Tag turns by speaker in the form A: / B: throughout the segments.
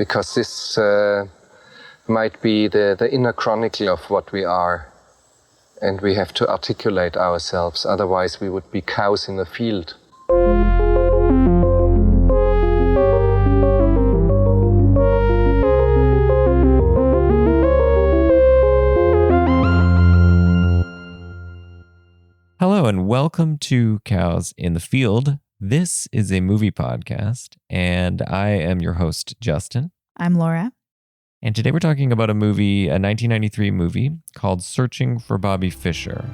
A: because this might be the inner chronicle of what we are. And we have to articulate ourselves, otherwise we would be cows in a field.
B: Hello and welcome to Cows in the Field. This is a movie podcast, and I am your host, Justin.
C: I'm Laura.
B: And today we're talking about a movie, a 1993 movie called Searching for Bobby Fischer.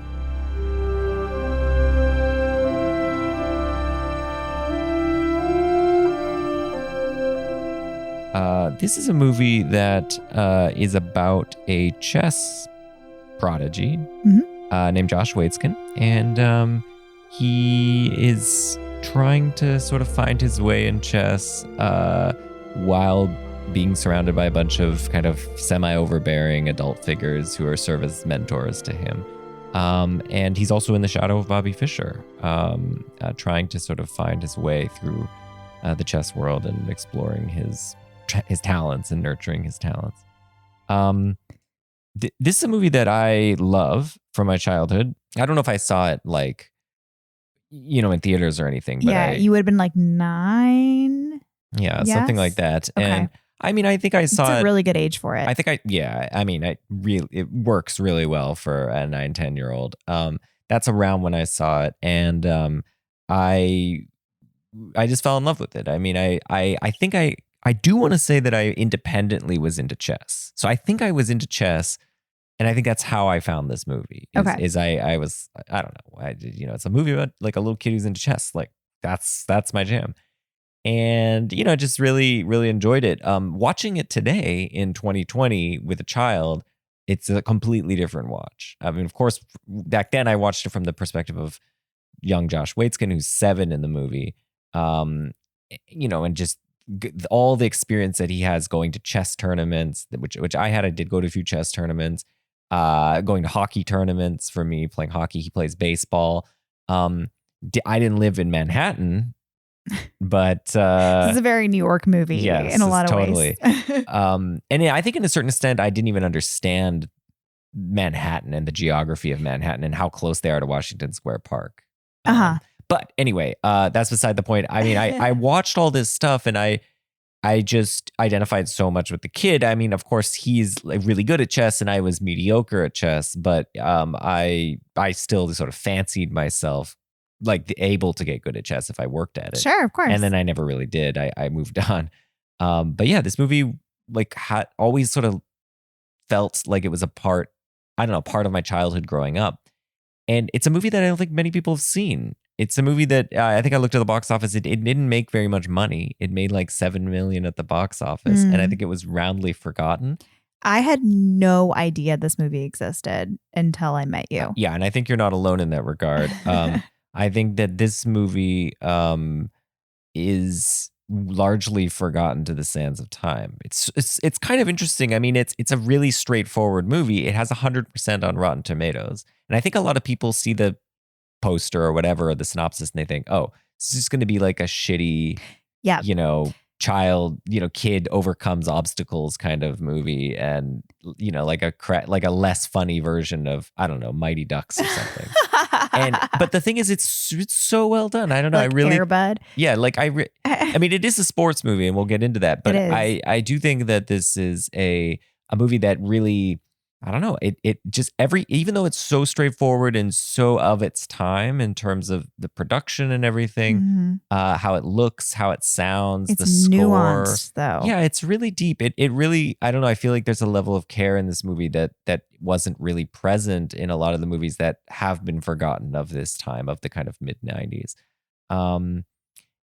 B: This is a movie that is about a chess prodigy named Josh Waitzkin, and he is trying to sort of find his way in chess while being surrounded by a bunch of kind of semi-overbearing adult figures who are serve as mentors to him. And he's also in the shadow of Bobby Fischer, trying to sort of find his way through the chess world and exploring his talents and nurturing his talents. This is a movie that I love from my childhood. I don't know if I saw it in theaters or anything. But
C: you would have been like 9.
B: Yeah,
C: yes?
B: Something like that.
C: Okay.
B: And I mean, I think I saw it.
C: It's a really good age for it.
B: It works really well for a 9-10-year-old. That's around when I saw it. And I just fell in love with it. I mean, I think I do want to say that I independently was into chess. So I think I was into chess. And I think that's how I found this movie. I don't know. It's a movie about like a little kid who's into chess. Like that's my jam. And, just really, really enjoyed it. Watching it today in 2020 with a child, it's a completely different watch. I mean, of course, back then I watched it from the perspective of young Josh Waitzkin, who's 7 in the movie. And just all the experience that he has going to chess tournaments, which I had. I did go to a few chess tournaments, going to hockey tournaments for me, playing hockey. He plays baseball. I didn't live in Manhattan. But
C: this is a very New York movie in a lot of ways.
B: And I think in a certain extent, I didn't even understand Manhattan and the geography of Manhattan and how close they are to Washington Square Park. But anyway, that's beside the point. I mean, I watched all this stuff and I just identified so much with the kid. I mean, of course, he's like really good at chess and I was mediocre at chess, but I still sort of fancied myself like able to get good at chess if I worked at it.
C: Sure, of course.
B: And then I never really did. I moved on. But yeah, this movie like had always sort of felt like it was a part of my childhood growing up. And it's a movie that I don't think many people have seen. It's a movie that I think I looked at the box office. It didn't make very much money. It made like $7 million at the box office. And I think it was roundly forgotten.
C: I had no idea this movie existed until I met you.
B: Yeah. And I think you're not alone in that regard. I think that this movie is largely forgotten to the sands of time. It's kind of interesting. I mean, it's a really straightforward movie. It has 100% on Rotten Tomatoes. And I think a lot of people see the poster or whatever, or the synopsis, and they think, oh, this is going to be like a shitty, child, kid overcomes obstacles kind of movie, and like a less funny version of, I don't know, Mighty Ducks or something. But the thing is, it's so well done. I don't know.
C: Like
B: I really,
C: Air Bud.
B: Yeah, like I mean, it is a sports movie, and we'll get into that. But I do think that this is a movie that really, I don't know. It just even though it's so straightforward and so of its time in terms of the production and everything, how it looks, how it sounds,
C: it's
B: the score.
C: Nuanced, though.
B: Yeah, it's really deep. It really, I don't know. I feel like there's a level of care in this movie that wasn't really present in a lot of the movies that have been forgotten of this time, of the kind of mid 90s. And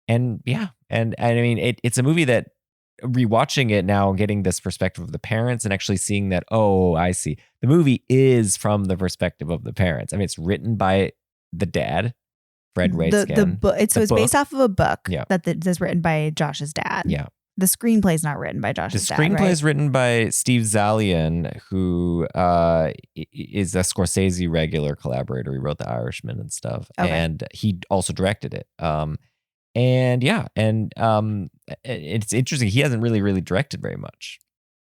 B: I mean, it's a movie that, rewatching it now, getting this perspective of the parents and actually seeing that, oh, I see. The movie is from the perspective of the parents. I mean, it's written by the dad, Fred Waitzkin.
C: It's based off of a book
B: Yeah.
C: that's written by Josh's dad.
B: Yeah.
C: The screenplay is not written by Josh's dad,
B: The screenplay
C: right?
B: is written by Steve Zalian, who is a Scorsese regular collaborator. He wrote The Irishman and stuff.
C: Okay.
B: And he also directed it. And yeah, and it's interesting. He hasn't really directed very much.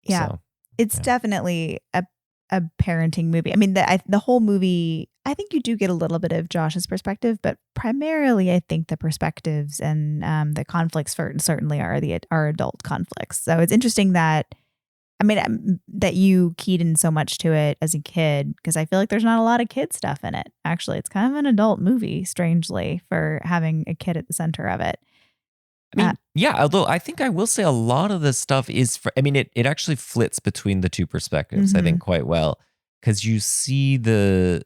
C: Yeah.
B: So,
C: It's
B: yeah.
C: definitely a parenting movie. I mean, the whole movie, I think you do get a little bit of Josh's perspective, but primarily I think the perspectives and the conflicts certainly are adult conflicts. So it's interesting that, I mean, that you keyed in so much to it as a kid, because I feel like there's not a lot of kid stuff in it. Actually, it's kind of an adult movie, strangely, for having a kid at the center of it.
B: I mean, yeah, although I think I will say a lot of this stuff is, it actually flits between the two perspectives, I think, quite well, because you see the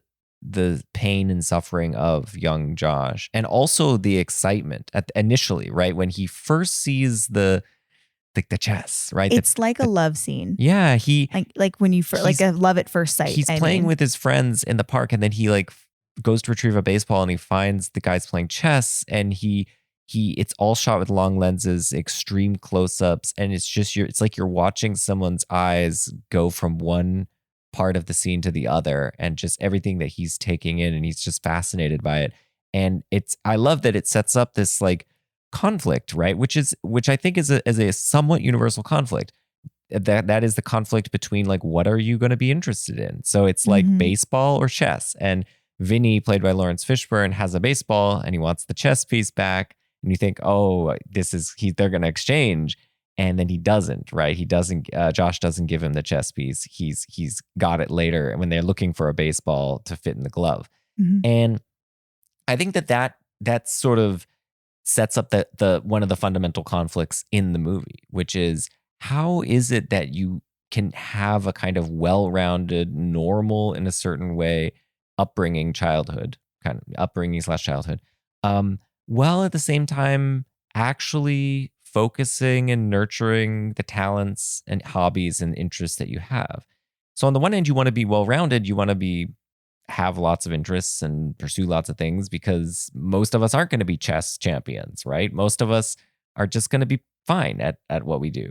B: pain and suffering of young Josh, and also the excitement initially, right? When he first sees the chess, right?
C: It's like a love scene.
B: Yeah,
C: like when you like a love at first sight.
B: He's playing with his friends in the park, and then he like goes to retrieve a baseball, and he finds the guys playing chess, and it's all shot with long lenses, extreme close-ups, and it's just it's like you're watching someone's eyes go from one part of the scene to the other, and just everything that he's taking in, and he's just fascinated by it. And I love that it sets up this like conflict, right? Which I think is a somewhat universal conflict. That is the conflict between like, what are you going to be interested in? So it's like baseball or chess, and Vinny, played by Lawrence Fishburne, has a baseball and he wants the chess piece back. And you think, oh, they're going to exchange. And then he doesn't, right? He doesn't, Josh doesn't give him the chess piece. He's got it later when they're looking for a baseball to fit in the glove. And I think that sort of sets up the one of the fundamental conflicts in the movie, which is, how is it that you can have a kind of well-rounded, normal in a certain way, childhood, while at the same time actually focusing and nurturing the talents and hobbies and interests that you have. So on the one hand, you want to be well-rounded, you want to have lots of interests and pursue lots of things, because most of us aren't going to be chess champions, right? Most of us are just going to be fine at what we do.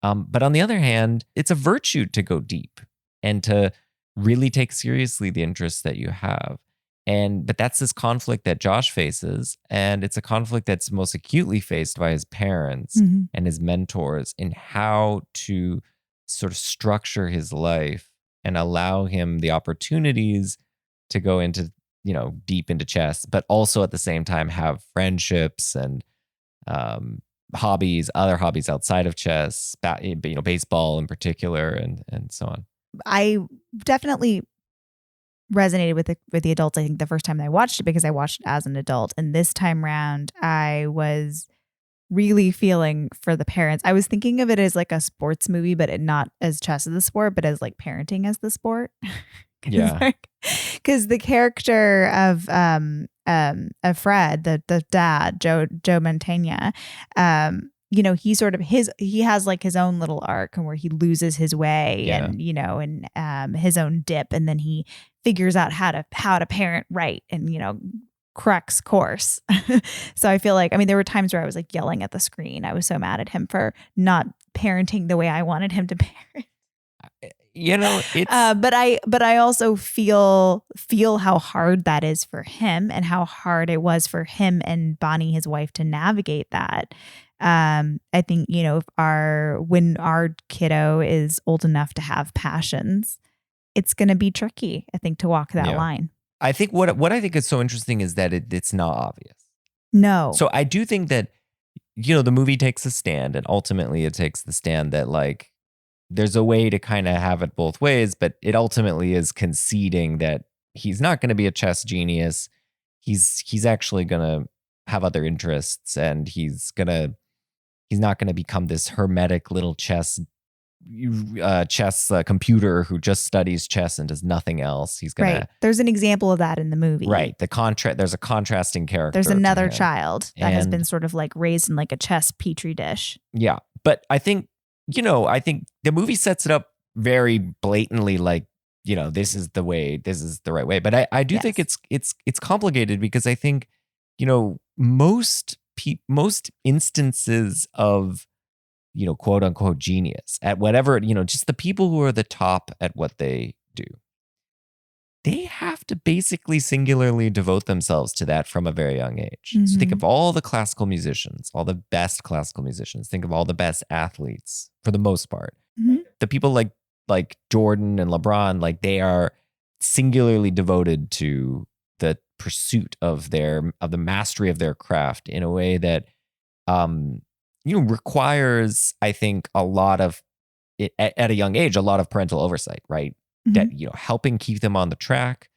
B: But on the other hand, it's a virtue to go deep and to really take seriously the interests that you have. But that's this conflict that Josh faces. And it's a conflict that's most acutely faced by his parents and his mentors in how to sort of structure his life and allow him the opportunities to go into, deep into chess, but also at the same time have friendships and other hobbies outside of chess, baseball in particular, and so on.
C: I definitely resonated with the adults, I think, the first time I watched it, because I watched it as an adult. And this time around, I was really feeling for the parents. I was thinking of it as like a sports movie, but not as chess as the sport, but as like parenting as the sport.
B: Yeah.
C: Because the character of Fred, the dad, Joe Mantegna, he has like his own little arc, and where he loses his way and his own dip, and then he figures out how to parent right, and corrects course. So I feel like, I mean, there were times where I was like yelling at the screen. I was so mad at him for not parenting the way I wanted him to parent.
B: It's
C: but I also feel how hard that is for him, and how hard it was for him and Bonnie, his wife, to navigate that. I think, when our kiddo is old enough to have passions, it's going to be tricky, I think, to walk that line.
B: I think what I think is so interesting is that it's not obvious.
C: No.
B: So I do think that, the movie takes a stand, and ultimately it takes the stand that like, there's a way to kind of have it both ways, but it ultimately is conceding that he's not going to be a chess genius. He's actually going to have other interests, and he's not going to become this hermetic little chess computer who just studies chess and does nothing else. He's going to
C: There's an example of that in the movie.
B: Right. There's a contrasting character.
C: There's another child that has been sort of like raised in like a chess petri dish.
B: Yeah. But I think the movie sets it up very blatantly, like, this is the right way. But I do think it's complicated, because I think, most instances of, quote unquote genius at whatever, just the people who are the top at what they do, they have have to basically singularly devote themselves to that from a very young age. So think of all the classical musicians, all the best classical musicians. Think of all the best athletes for the most part. The people like Jordan and LeBron, like they are singularly devoted to the pursuit of the mastery of their craft in a way that requires, I think, a lot of at a young age, a lot of parental oversight, right? That helping keep them on the track,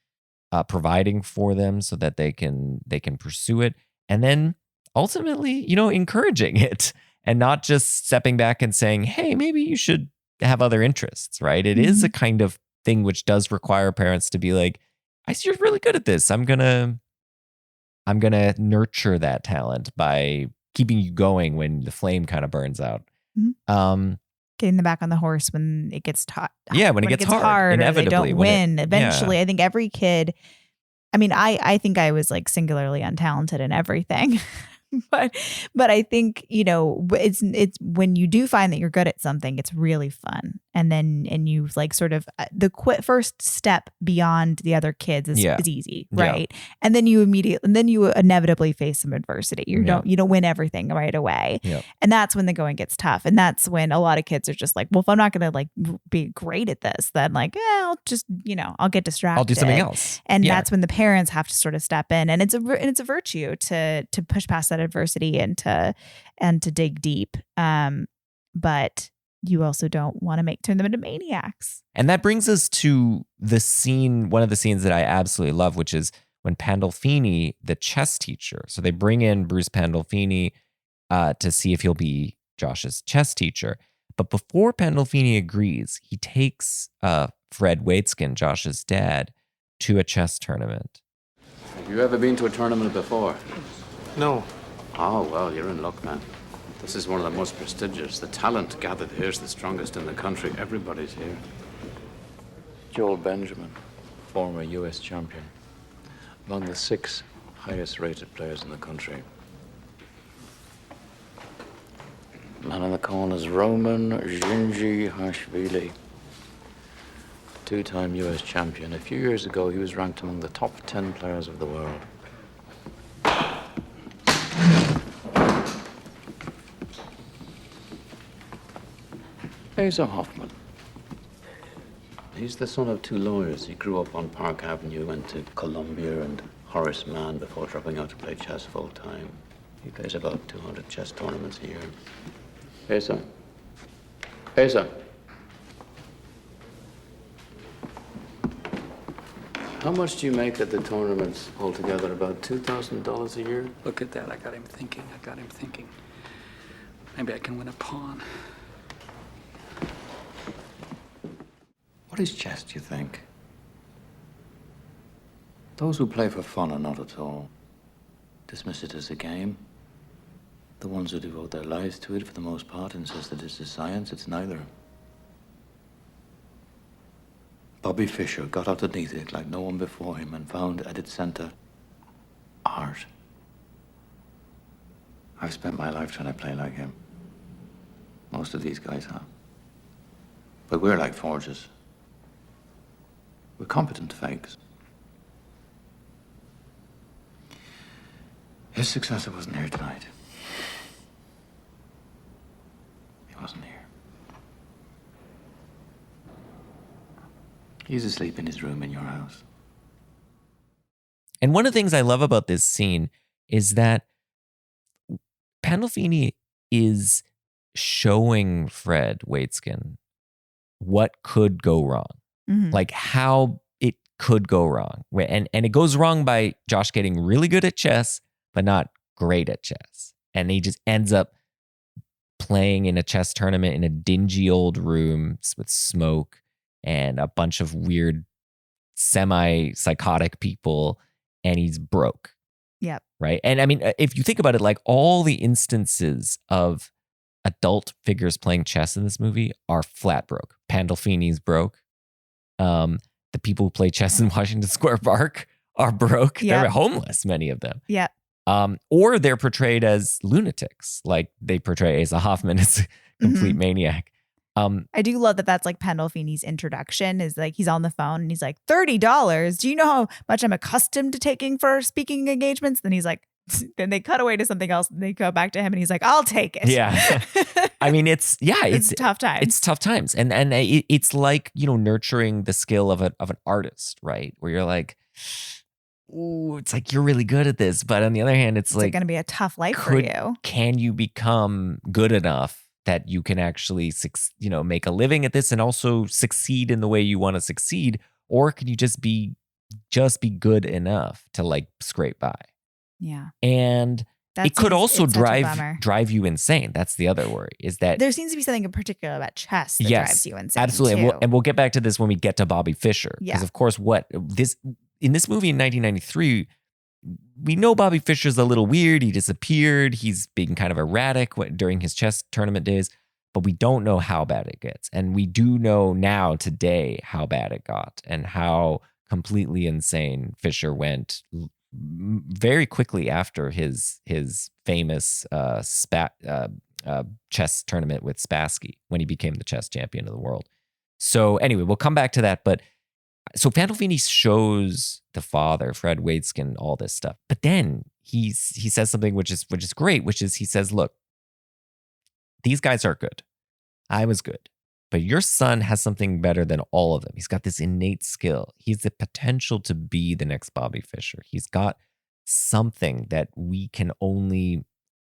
B: providing for them so that they can pursue it, and then ultimately, encouraging it and not just stepping back and saying, "Hey, maybe you should have other interests," right? It is a kind of thing which does require parents to be like, "I see you're really good at this. I'm gonna nurture that talent by keeping you going when the flame kind of burns out."
C: Getting them back on the horse when it gets hard.
B: Yeah, when it gets hard, inevitably.
C: Or they don't win. Eventually, I think every kid, I think I was like singularly untalented in everything. but I think, it's when you do find that you're good at something, it's really fun. And you like sort of the first step beyond the other kids is easy, right? Yeah. And then you inevitably face some adversity. You don't win everything right away. Yeah. And that's when the going gets tough. And that's when a lot of kids are just like, well, if I'm not going to like be great at this, then like, I'll just, I'll get distracted.
B: I'll do something else.
C: And that's when the parents have to sort of step in. And it's a virtue to push past that adversity and to dig deep. But you also don't want to turn them into maniacs.
B: And that brings us to one of the scenes that I absolutely love, which is when Pandolfini, the chess teacher, so they bring in Bruce Pandolfini to see if he'll be Josh's chess teacher. But before Pandolfini agrees, he takes Fred Waitskin, Josh's dad, to a chess tournament.
D: Have you ever been to a tournament before?
E: No.
D: Oh, well, you're in luck, man. This is one of the most prestigious. The talent gathered here is the strongest in the country. Everybody's here. Joel Benjamin, former U.S. champion, among the 6 highest rated players in the country. Man in the corner is Roman Gingi-Hashvili, 2-time U.S. champion. A few years ago, he was ranked among the top 10 players of the world. Asa Hoffman. He's the son of 2 lawyers. He grew up on Park Avenue, went to Columbia and Horace Mann before dropping out to play chess full time. He plays about 200 chess tournaments a year. Asa. Asa. How much do you make at the tournaments altogether? About $2,000 a year?
E: Look at that. I got him thinking. Maybe I can win a pawn.
D: What is chess, do you think? Those who play for fun are not at all. Dismiss it as a game. The ones who devote their lives to it, for the most part, insist that it's a science. It's neither. Bobby Fischer got underneath it like no one before him and found at its center art. I've spent my life trying to play like him. Most of these guys have. But we're like forges. We're competent fakes. His successor wasn't here tonight. He wasn't here. He's asleep in his room in your house.
B: And one of the things I love about this scene is that Pandolfini is showing Fred Waitskin what could go wrong. Like how it could go wrong. And it goes wrong by Josh getting really good at chess, but not great at chess. And he just ends up playing in a chess tournament in a dingy old room with smoke and a bunch of weird semi-psychotic people, and he's broke.
C: Yep.
B: Right? And I mean, if you think about it, like all the instances of adult figures playing chess in this movie are flat broke. Pandolfini's broke. The people who play chess in Washington Square Park are broke. Yep. They're homeless, many of them.
C: Yeah.
B: Or they're portrayed as lunatics, like they portray Asa Hoffman as a complete maniac.
C: I do love that that's like Pandolfini's introduction is like he's on the phone and he's like, $30. Do you know how much I'm accustomed to taking for speaking engagements? Then he's like, then they cut away to something else and they go back to him and he's like, I'll take it.
B: Yeah. I mean, it's
C: tough times.
B: It's tough times. And it's like, nurturing the skill of an artist, right? Where you're like, ooh, it's like you're really good at this. But on the other hand, it's like
C: going to be a tough life for you.
B: Can you become good enough that you can actually, make a living at this and also succeed in the way you want to succeed? Or can you just be good enough to like scrape by?
C: Yeah.
B: And it could also drive you insane. That's the other worry, is that
C: there seems to be something in particular about chess that drives you insane.
B: Absolutely.
C: Too.
B: And we'll get back to this when we get to Bobby Fischer. Because of course, in this movie in 1993, we know Bobby Fischer's a little weird. He disappeared. He's being kind of erratic during his chess tournament days, but we don't know how bad it gets. And we do know now today how bad it got and how completely insane Fischer went very quickly after his famous chess tournament with Spassky when he became the chess champion of the world. So anyway, we'll come back to that. But so Pandolfini shows the father, Fred Waitzkin, all this stuff. But then he says something which is great, which is he says, look, these guys are good. I was good. But your son has something better than all of them. He's got this innate skill. He's the potential to be the next Bobby Fischer. He's got something that we can only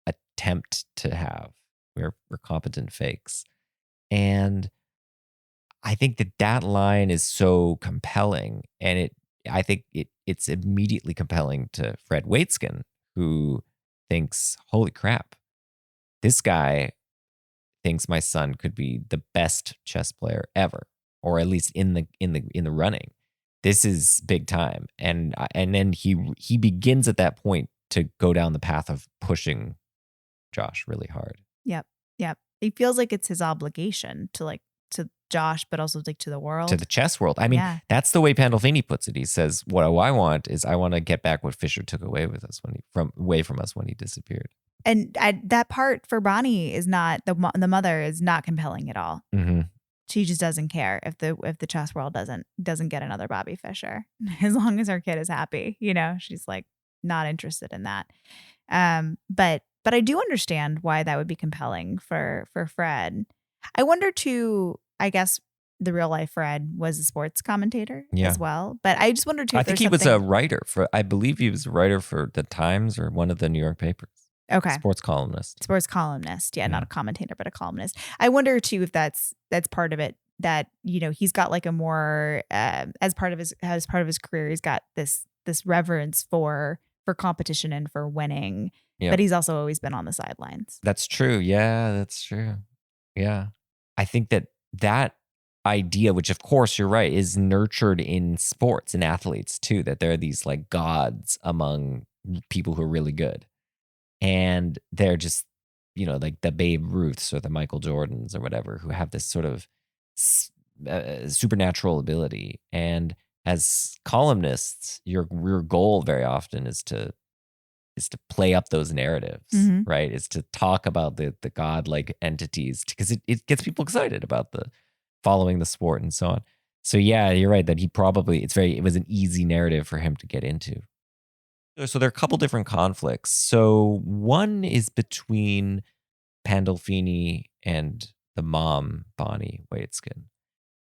B: attempt to have. We're competent fakes. And I think that line is so compelling. And I think it's immediately compelling to Fred Waitzkin, who thinks, holy crap, this guy thinks my son could be the best chess player ever, or at least in the running. This is big time. And then he begins at that point to go down the path of pushing Josh really hard.
C: Yep. It feels like it's his obligation to Josh, but also like to the world.
B: To the chess world. I mean, that's the way Pandolfini puts it. He says, what I want is I want to get back what Fischer took away from us when he disappeared.
C: And that part for Bonnie is not, the mother is not compelling at all.
B: Mm-hmm.
C: She just doesn't care if the chess world doesn't get another Bobby Fischer. As long as her kid is happy, she's like not interested in that. But I do understand why that would be compelling for Fred. I wonder too, I guess the real life Fred was a sports commentator as well. But I just wonder too.
B: I think he was a writer I believe he was a writer for the Times or one of the New York papers.
C: Okay.
B: Sports columnist.
C: Yeah, not a commentator, but a columnist. I wonder too if that's part of it, that, he's got like a more, as part of his career, he's got this reverence for competition and for winning, but he's also always been on the sidelines.
B: That's true. Yeah, that's true. Yeah. I think that idea, which of course you're right, is nurtured in sports and athletes too, that there are these like gods among people who are really good. And they're just, like the Babe Ruths or the Michael Jordans or whatever, who have this sort of supernatural ability. And as columnists, your goal very often is to play up those narratives, right? Is to talk about the godlike entities, because it gets people excited about the following the sport and so on. So yeah, you're right that it was an easy narrative for him to get into. So there are a couple different conflicts. So one is between Pandolfini and the mom, Bonnie Waitzkin.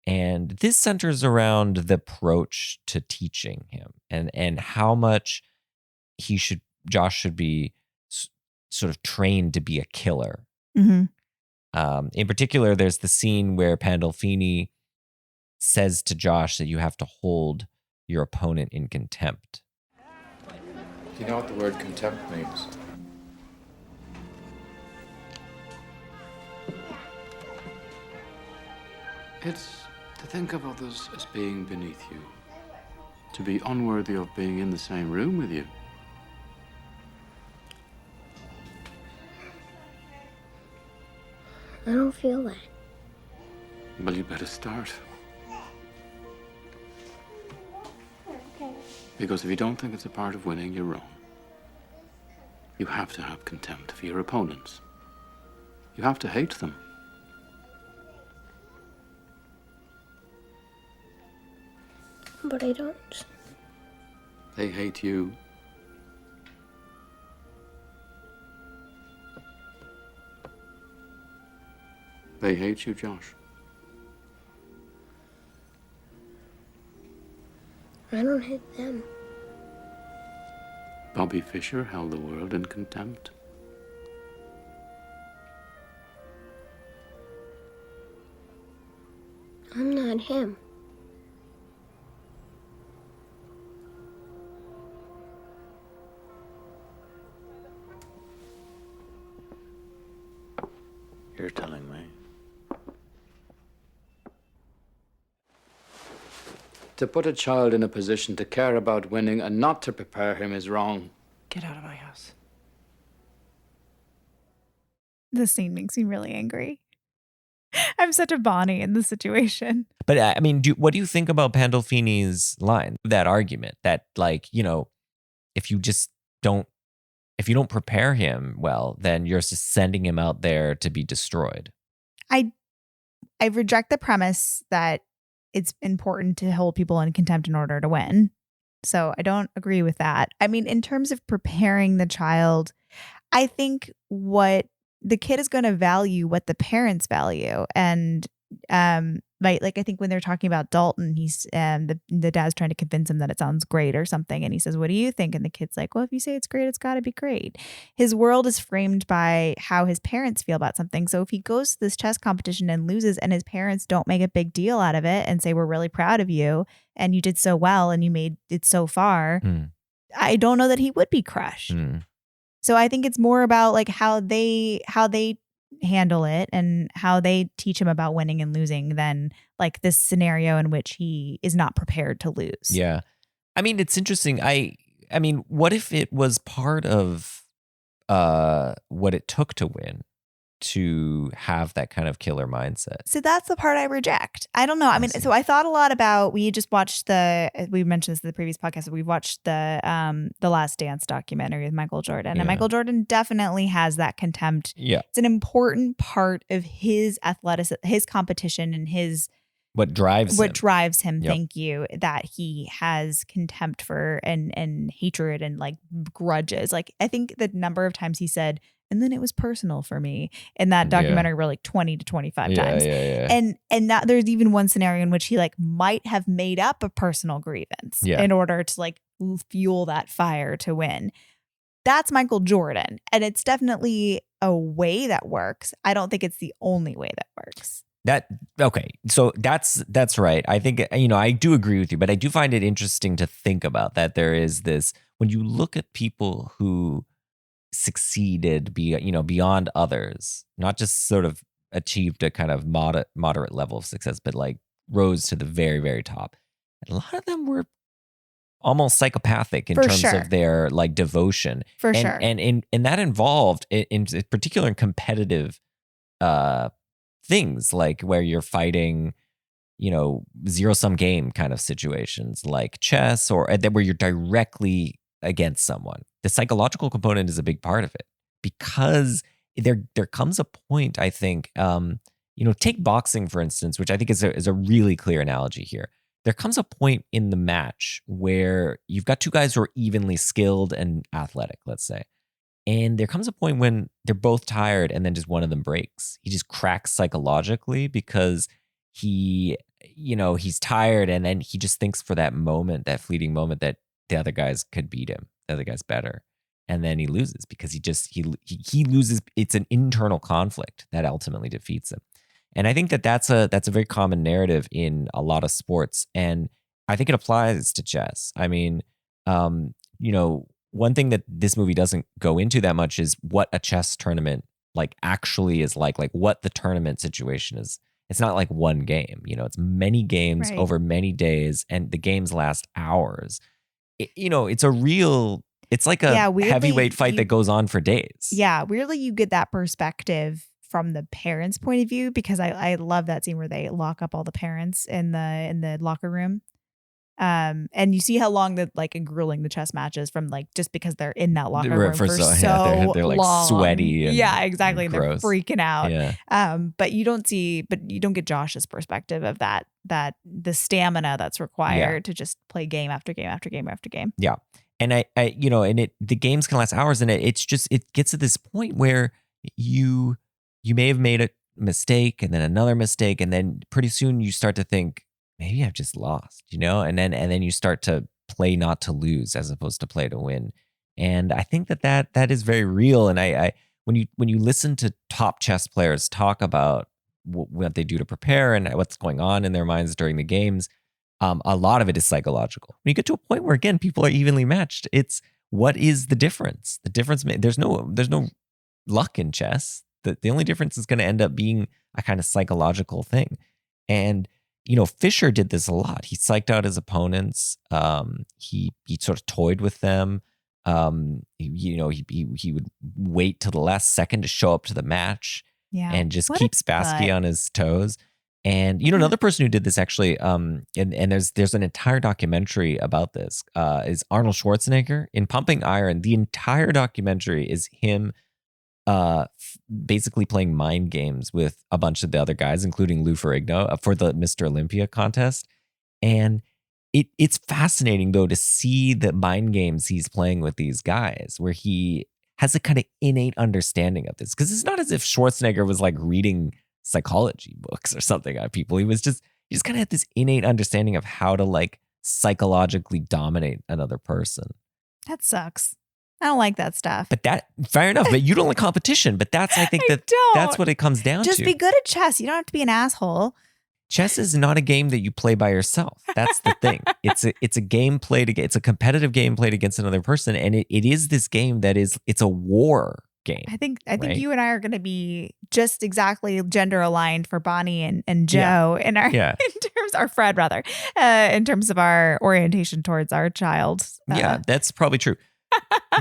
B: And this centers around the approach to teaching him and how much Josh should be sort of trained to be a killer.
C: Mm-hmm.
B: In particular, there's the scene where Pandolfini says to Josh that you have to hold your opponent in contempt.
F: Do you know what the word contempt means?
D: It's to think of others as being beneath you, to be unworthy of being in the same room with you.
G: I don't feel that.
D: Well, you better start. Because if you don't think it's a part of winning, you're wrong. You have to have contempt for your opponents. You have to hate them.
G: but I don't.
D: They hate you. They hate you, Josh.
G: I don't hate them.
D: Bobby Fischer held the world in contempt.
G: I'm not him.
D: You're telling me. To put a child in a position to care about winning and not to prepare him is wrong.
E: Get out of my house.
C: This scene makes me really angry. I'm such a Bonnie in this situation.
B: But I mean, what do you think about Pandolfini's line, that argument that, like, you know, if you don't prepare him well, then you're just sending him out there to be destroyed?
C: I reject the premise that it's important to hold people in contempt in order to win. So I don't agree with that. I mean, in terms of preparing the child, I think what the kid is going to value what the parents value. And like I think when they're talking about Dalton, he's the dad's trying to convince him that it sounds great or something, and he says, "What do you think?" And the kid's like, "Well, if you say it's great, it's got to be great." His world is framed by how his parents feel about something. So if he goes to this chess competition and loses, and his parents don't make a big deal out of it and say, "We're really proud of you and you did so well and you made it so far," I don't know that he would be crushed. So I think it's more about like how they handle it and how they teach him about winning and losing than like this scenario in which he is not prepared to lose.
B: Yeah. I mean, it's interesting. I mean, what if it was part of what it took to win, to have that kind of killer mindset?
C: So that's the part I reject. I don't know. I mean, so I thought a lot about, we just watched we mentioned this in the previous podcast, we watched the Last Dance documentary with Michael Jordan. And Michael Jordan definitely has that contempt.
B: Yeah.
C: It's an important part of his athleticism, his competition, and
B: what drives him.
C: Yep. Thank you. That he has contempt for and hatred and like grudges. Like I think the number of times he said, "And then it was personal for me," in that documentary were like 20 to 25 times. And that there's even one scenario in which he like might have made up a personal grievance in order to like fuel that fire to win. That's Michael Jordan. And it's definitely a way that works. I don't think it's the only way that works.
B: So that's right. I think, I do agree with you, but I do find it interesting to think about that there is this, when you look at people who succeeded beyond others, not just sort of achieved a kind of moderate level of success, but like rose to the very, very top. And a lot of them were almost psychopathic in terms of their like devotion. And that involved in particular in competitive things, like where you're fighting, zero-sum game kind of situations like chess, or where you're directly against someone. The psychological component is a big part of it, because there comes a point, I think, take boxing, for instance, which I think is a really clear analogy here. There comes a point in the match where you've got two guys who are evenly skilled and athletic, let's say. And there comes a point when they're both tired and then just one of them breaks. He just cracks psychologically because he's tired, and then he just thinks for that moment, that fleeting moment, that the other guys could beat him. The other guy's better. And then he loses because he loses. It's an internal conflict that ultimately defeats him. And I think that's a very common narrative in a lot of sports. And I think it applies to chess. I mean, one thing that this movie doesn't go into that much is what a chess tournament like actually is like what the tournament situation is. It's not like one game, it's many games over many days, and the games last hours. It's like a heavyweight fight that goes on for days.
C: Yeah. Weirdly, you get that perspective from the parents' point of view, because I love that scene where they lock up all the parents in the locker room. And you see how long that like and grueling the chess matches from like just because they're in that locker room
B: For
C: for
B: so-
C: so
B: yeah, they're like
C: long.
B: sweaty and
C: yeah, exactly. And they're
B: gross.
C: freaking out.
B: Yeah.
C: But you don't get Josh's perspective of that the stamina that's required to just play game after game after game after game.
B: Yeah. And the games can last hours, and it gets to this point where you may have made a mistake and then another mistake, and then pretty soon you start to think, maybe I've just lost, and then you start to play not to lose as opposed to play to win. And I think that is very real. And I when you listen to top chess players talk about what they do to prepare and what's going on in their minds during the games, a lot of it is psychological. When you get to a point where, again, people are evenly matched, it's what is the difference? The difference, there's no luck in chess. The only difference is going to end up being a kind of psychological thing. And, Fischer did this a lot. He psyched out his opponents. He sort of toyed with them. He would wait till the last second to show up to the match and just keep Spassky on his toes. And another person who did this actually, and there's an entire documentary about this, is Arnold Schwarzenegger in Pumping Iron. The entire documentary is him basically playing mind games with a bunch of the other guys, including Lou Ferrigno, for the Mr. Olympia contest. And it's fascinating, though, to see the mind games he's playing with these guys, where he has a kind of innate understanding of this. Because it's not as if Schwarzenegger was like reading psychology books or something on people. He just kind of had this innate understanding of how to like psychologically dominate another person.
C: That sucks. I don't like that stuff.
B: But fair enough. But you don't like competition. But that's that's what it comes down to.
C: Just be good at chess. You don't have to be an asshole.
B: Chess is not a game that you play by yourself. That's the thing. It's a game played against. It's a competitive game played against another person, and it is this game it's a war game.
C: I think you and I are going to be just exactly gender aligned for Bonnie and Joe in terms our Fred rather in terms of our orientation towards our child.
B: Yeah, that's probably true.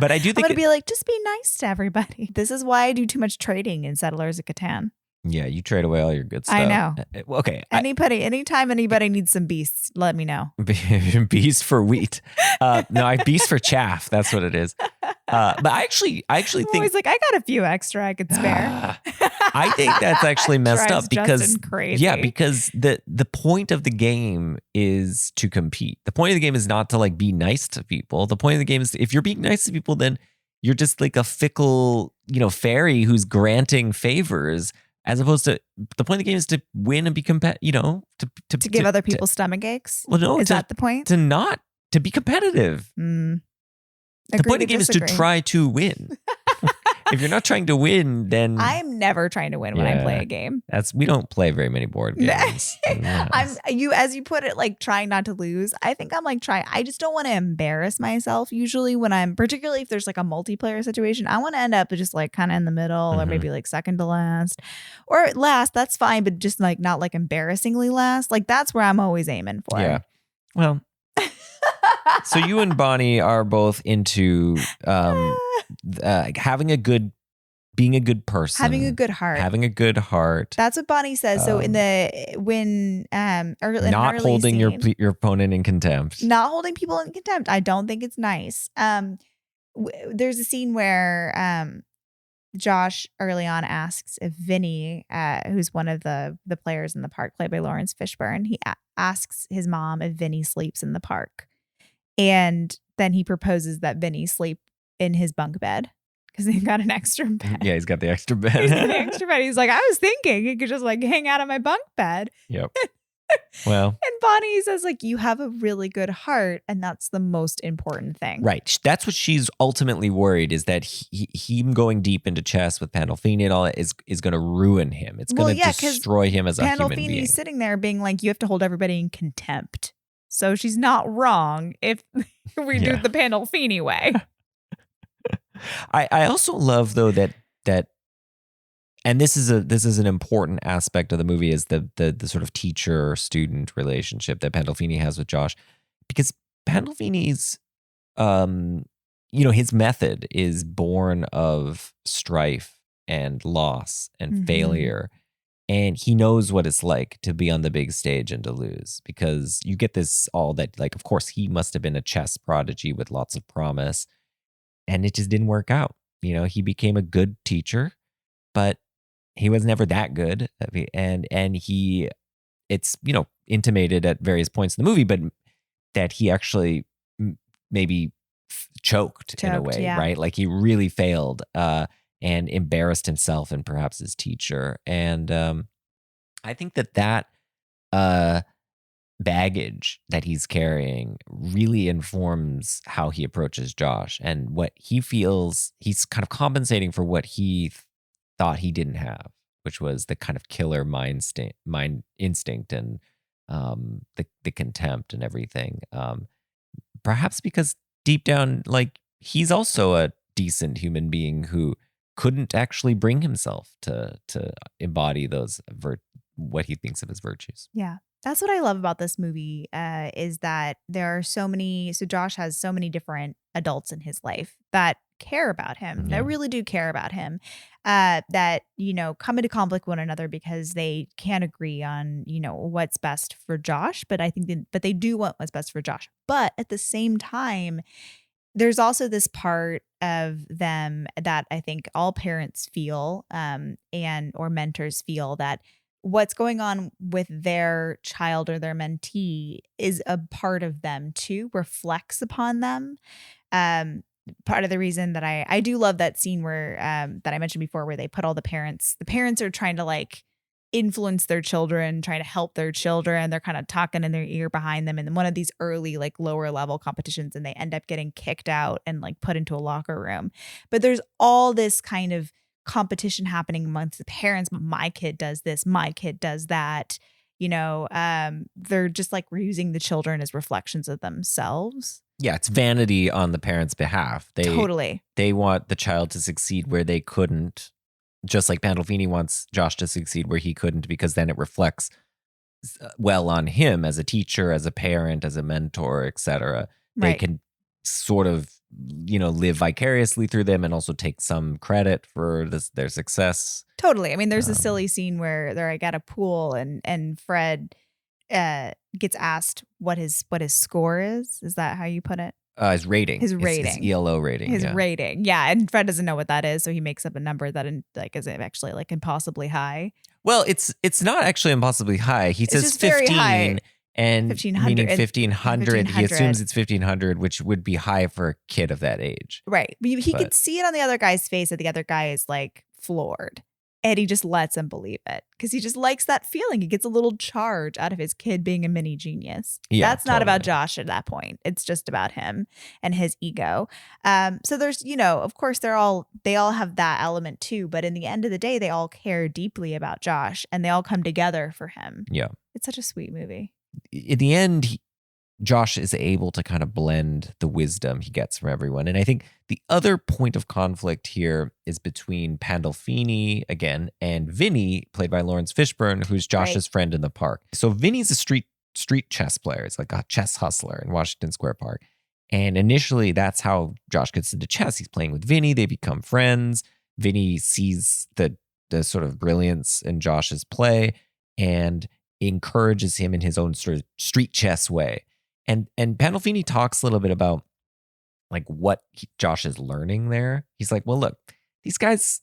B: But I do think
C: I'm going to be like, just be nice to everybody. This is why I do too much trading in Settlers of Catan.
B: Yeah, you trade away all your good stuff.
C: I know.
B: Okay.
C: Anytime anybody needs some beasts, let me know.
B: Beast for wheat. No, beast for chaff. That's what it is. But I actually think
C: always like, I got a few extra I could spare.
B: I think that's actually messed up because
C: crazy.
B: Yeah, because the point of the game is to compete. The point of the game is not to like be nice to people. The point of the game is if you're being nice to people, then you're just like a fickle, fairy who's granting favors. As opposed to the point of the game is to win and be to
C: give other people stomach aches.
B: Well, no,
C: is that the point?
B: To be competitive. The point of the game is to try to win. If you're not trying to win, then
C: I'm never trying to win when I play a game.
B: We don't play very many board games.
C: As you put it, like trying not to lose. I think I'm like trying. I just don't want to embarrass myself. Usually, particularly if there's like a multiplayer situation, I want to end up just like kind of in the middle, or maybe like second to last, or last. That's fine, but just like not like embarrassingly last. Like that's where I'm always aiming for.
B: Yeah. Well. So you and Bonnie are both into being a good person,
C: having a good heart. That's what Bonnie says. So
B: not holding your opponent in contempt,
C: not holding people in contempt. I don't think it's nice. There's a scene where Josh early on asks if Vinny, who's one of the players in the park, played by Lawrence Fishburne, he asks his mom if Vinny sleeps in the park. And then he proposes that Vinny sleep in his bunk bed because he got an extra bed.
B: Yeah, he's got the extra bed.
C: He's like, I was thinking he could just like hang out on my bunk bed.
B: Yep. Well.
C: And Bonnie says like, you have a really good heart, and that's the most important thing.
B: Right. That's what she's ultimately worried, is that him going deep into chess with Pandolfini and all that is going to ruin him. It's going to destroy him as a human being.
C: Pandolfini's sitting there being like, you have to hold everybody in contempt. So she's not wrong if we do it the Pandolfini way.
B: I also love though that and this is an important aspect of the movie, is the sort of teacher student relationship that Pandolfini has with Josh, because Pandolfini's his method is born of strife and loss and failure. And he knows what it's like to be on the big stage and to lose, because you get this all that, like, of course, he must have been a chess prodigy with lots of promise, and it just didn't work out. He became a good teacher, but he was never that good. And he, it's, intimated at various points in the movie, but that he actually maybe choked in a way,
C: yeah.
B: right? Like he really failed and embarrassed himself and perhaps his teacher. And I think that baggage that he's carrying really informs how he approaches Josh, and what he feels he's kind of compensating for what he thought he didn't have, which was the kind of killer mind instinct and the contempt and everything. Perhaps because deep down, like, he's also a decent human being who couldn't actually bring himself to embody those what he thinks of as virtues.
C: Yeah. That's what I love about this movie, is that there are so Josh has so many different adults in his life that care about him, that really do care about him, that, come into conflict with one another because they can't agree on, what's best for Josh. But I think but they do want what's best for Josh. But at the same time, there's also this part of them that I think all parents feel, or mentors feel, that what's going on with their child or their mentee is a part of them too, reflects upon them. Part of the reason that I do love that scene where that I mentioned before, where they put all the parents are trying to like influence their children, trying to help their children. They're kind of talking in their ear behind them in one of these early, like, lower level competitions, and they end up getting kicked out and like put into a locker room. But there's all this kind of competition happening amongst the parents. My kid does this, my kid does that. They're just like, we're using the children as reflections of themselves.
B: Yeah, it's vanity on the parents' behalf.
C: Totally.
B: They want the child to succeed where they couldn't, just like Pandolfini wants Josh to succeed where he couldn't, because then it reflects well on him as a teacher, as a parent, as a mentor, etc. They
C: Right.
B: can sort of, live vicariously through them and also take some credit for their success.
C: Totally. I mean, there's a silly scene where they're like at a pool, and Fred gets asked what his score is. Is that how you put it?
B: His rating.
C: His rating.
B: His ELO rating.
C: His
B: yeah.
C: rating. Yeah. And Fred doesn't know what that is. So he makes up a number that is actually like impossibly high.
B: Well, it's not actually impossibly high. He says
C: just very
B: 15
C: high.
B: and
C: 1500.
B: meaning 1500. He
C: 1500.
B: assumes it's 1500, which would be high for a kid of that age.
C: Right. But he could see it on the other guy's face that the other guy is like floored. And he just lets him believe it because he just likes that feeling. He gets a little charge out of his kid being a mini genius.
B: Yeah,
C: That's not about
B: totally.
C: Josh at that point. It's just about him and his ego. So there's, of course, they all have that element too. But in the end of the day, they all care deeply about Josh, and they all come together for him.
B: Yeah.
C: It's such a sweet movie.
B: In the end, Josh is able to kind of blend the wisdom he gets from everyone. And I think the other point of conflict here is between Pandolfini, again, and Vinny, played by Lawrence Fishburne, who's Josh's friend in the park. So Vinny's a street chess player. It's like a chess hustler in Washington Square Park. And initially, that's how Josh gets into chess. He's playing with Vinny. They become friends. Vinny sees the sort of brilliance in Josh's play and encourages him in his own sort of street chess way. And Pandolfini talks a little bit about like what Josh is learning there. He's like, well, look, these guys,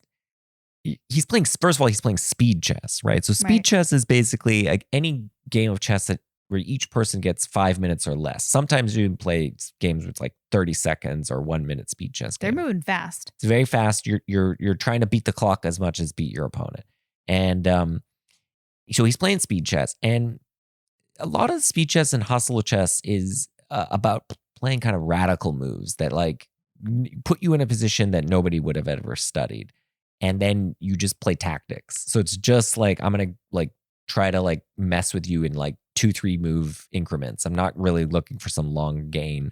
B: he's playing speed chess, right? So speed chess is basically like any game of chess where each person gets 5 minutes or less. Sometimes you can play games with like 30 seconds or 1 minute speed chess
C: They're
B: games.
C: moving fast.
B: It's very fast. You're trying to beat the clock as much as beat your opponent. And so he's playing speed chess, and a lot of speed chess and hustle chess is about playing kind of radical moves that like put you in a position that nobody would have ever studied. And then you just play tactics. So it's just like, I'm going to like try to like mess with you in like 2-3 move increments. I'm not really looking for some long game,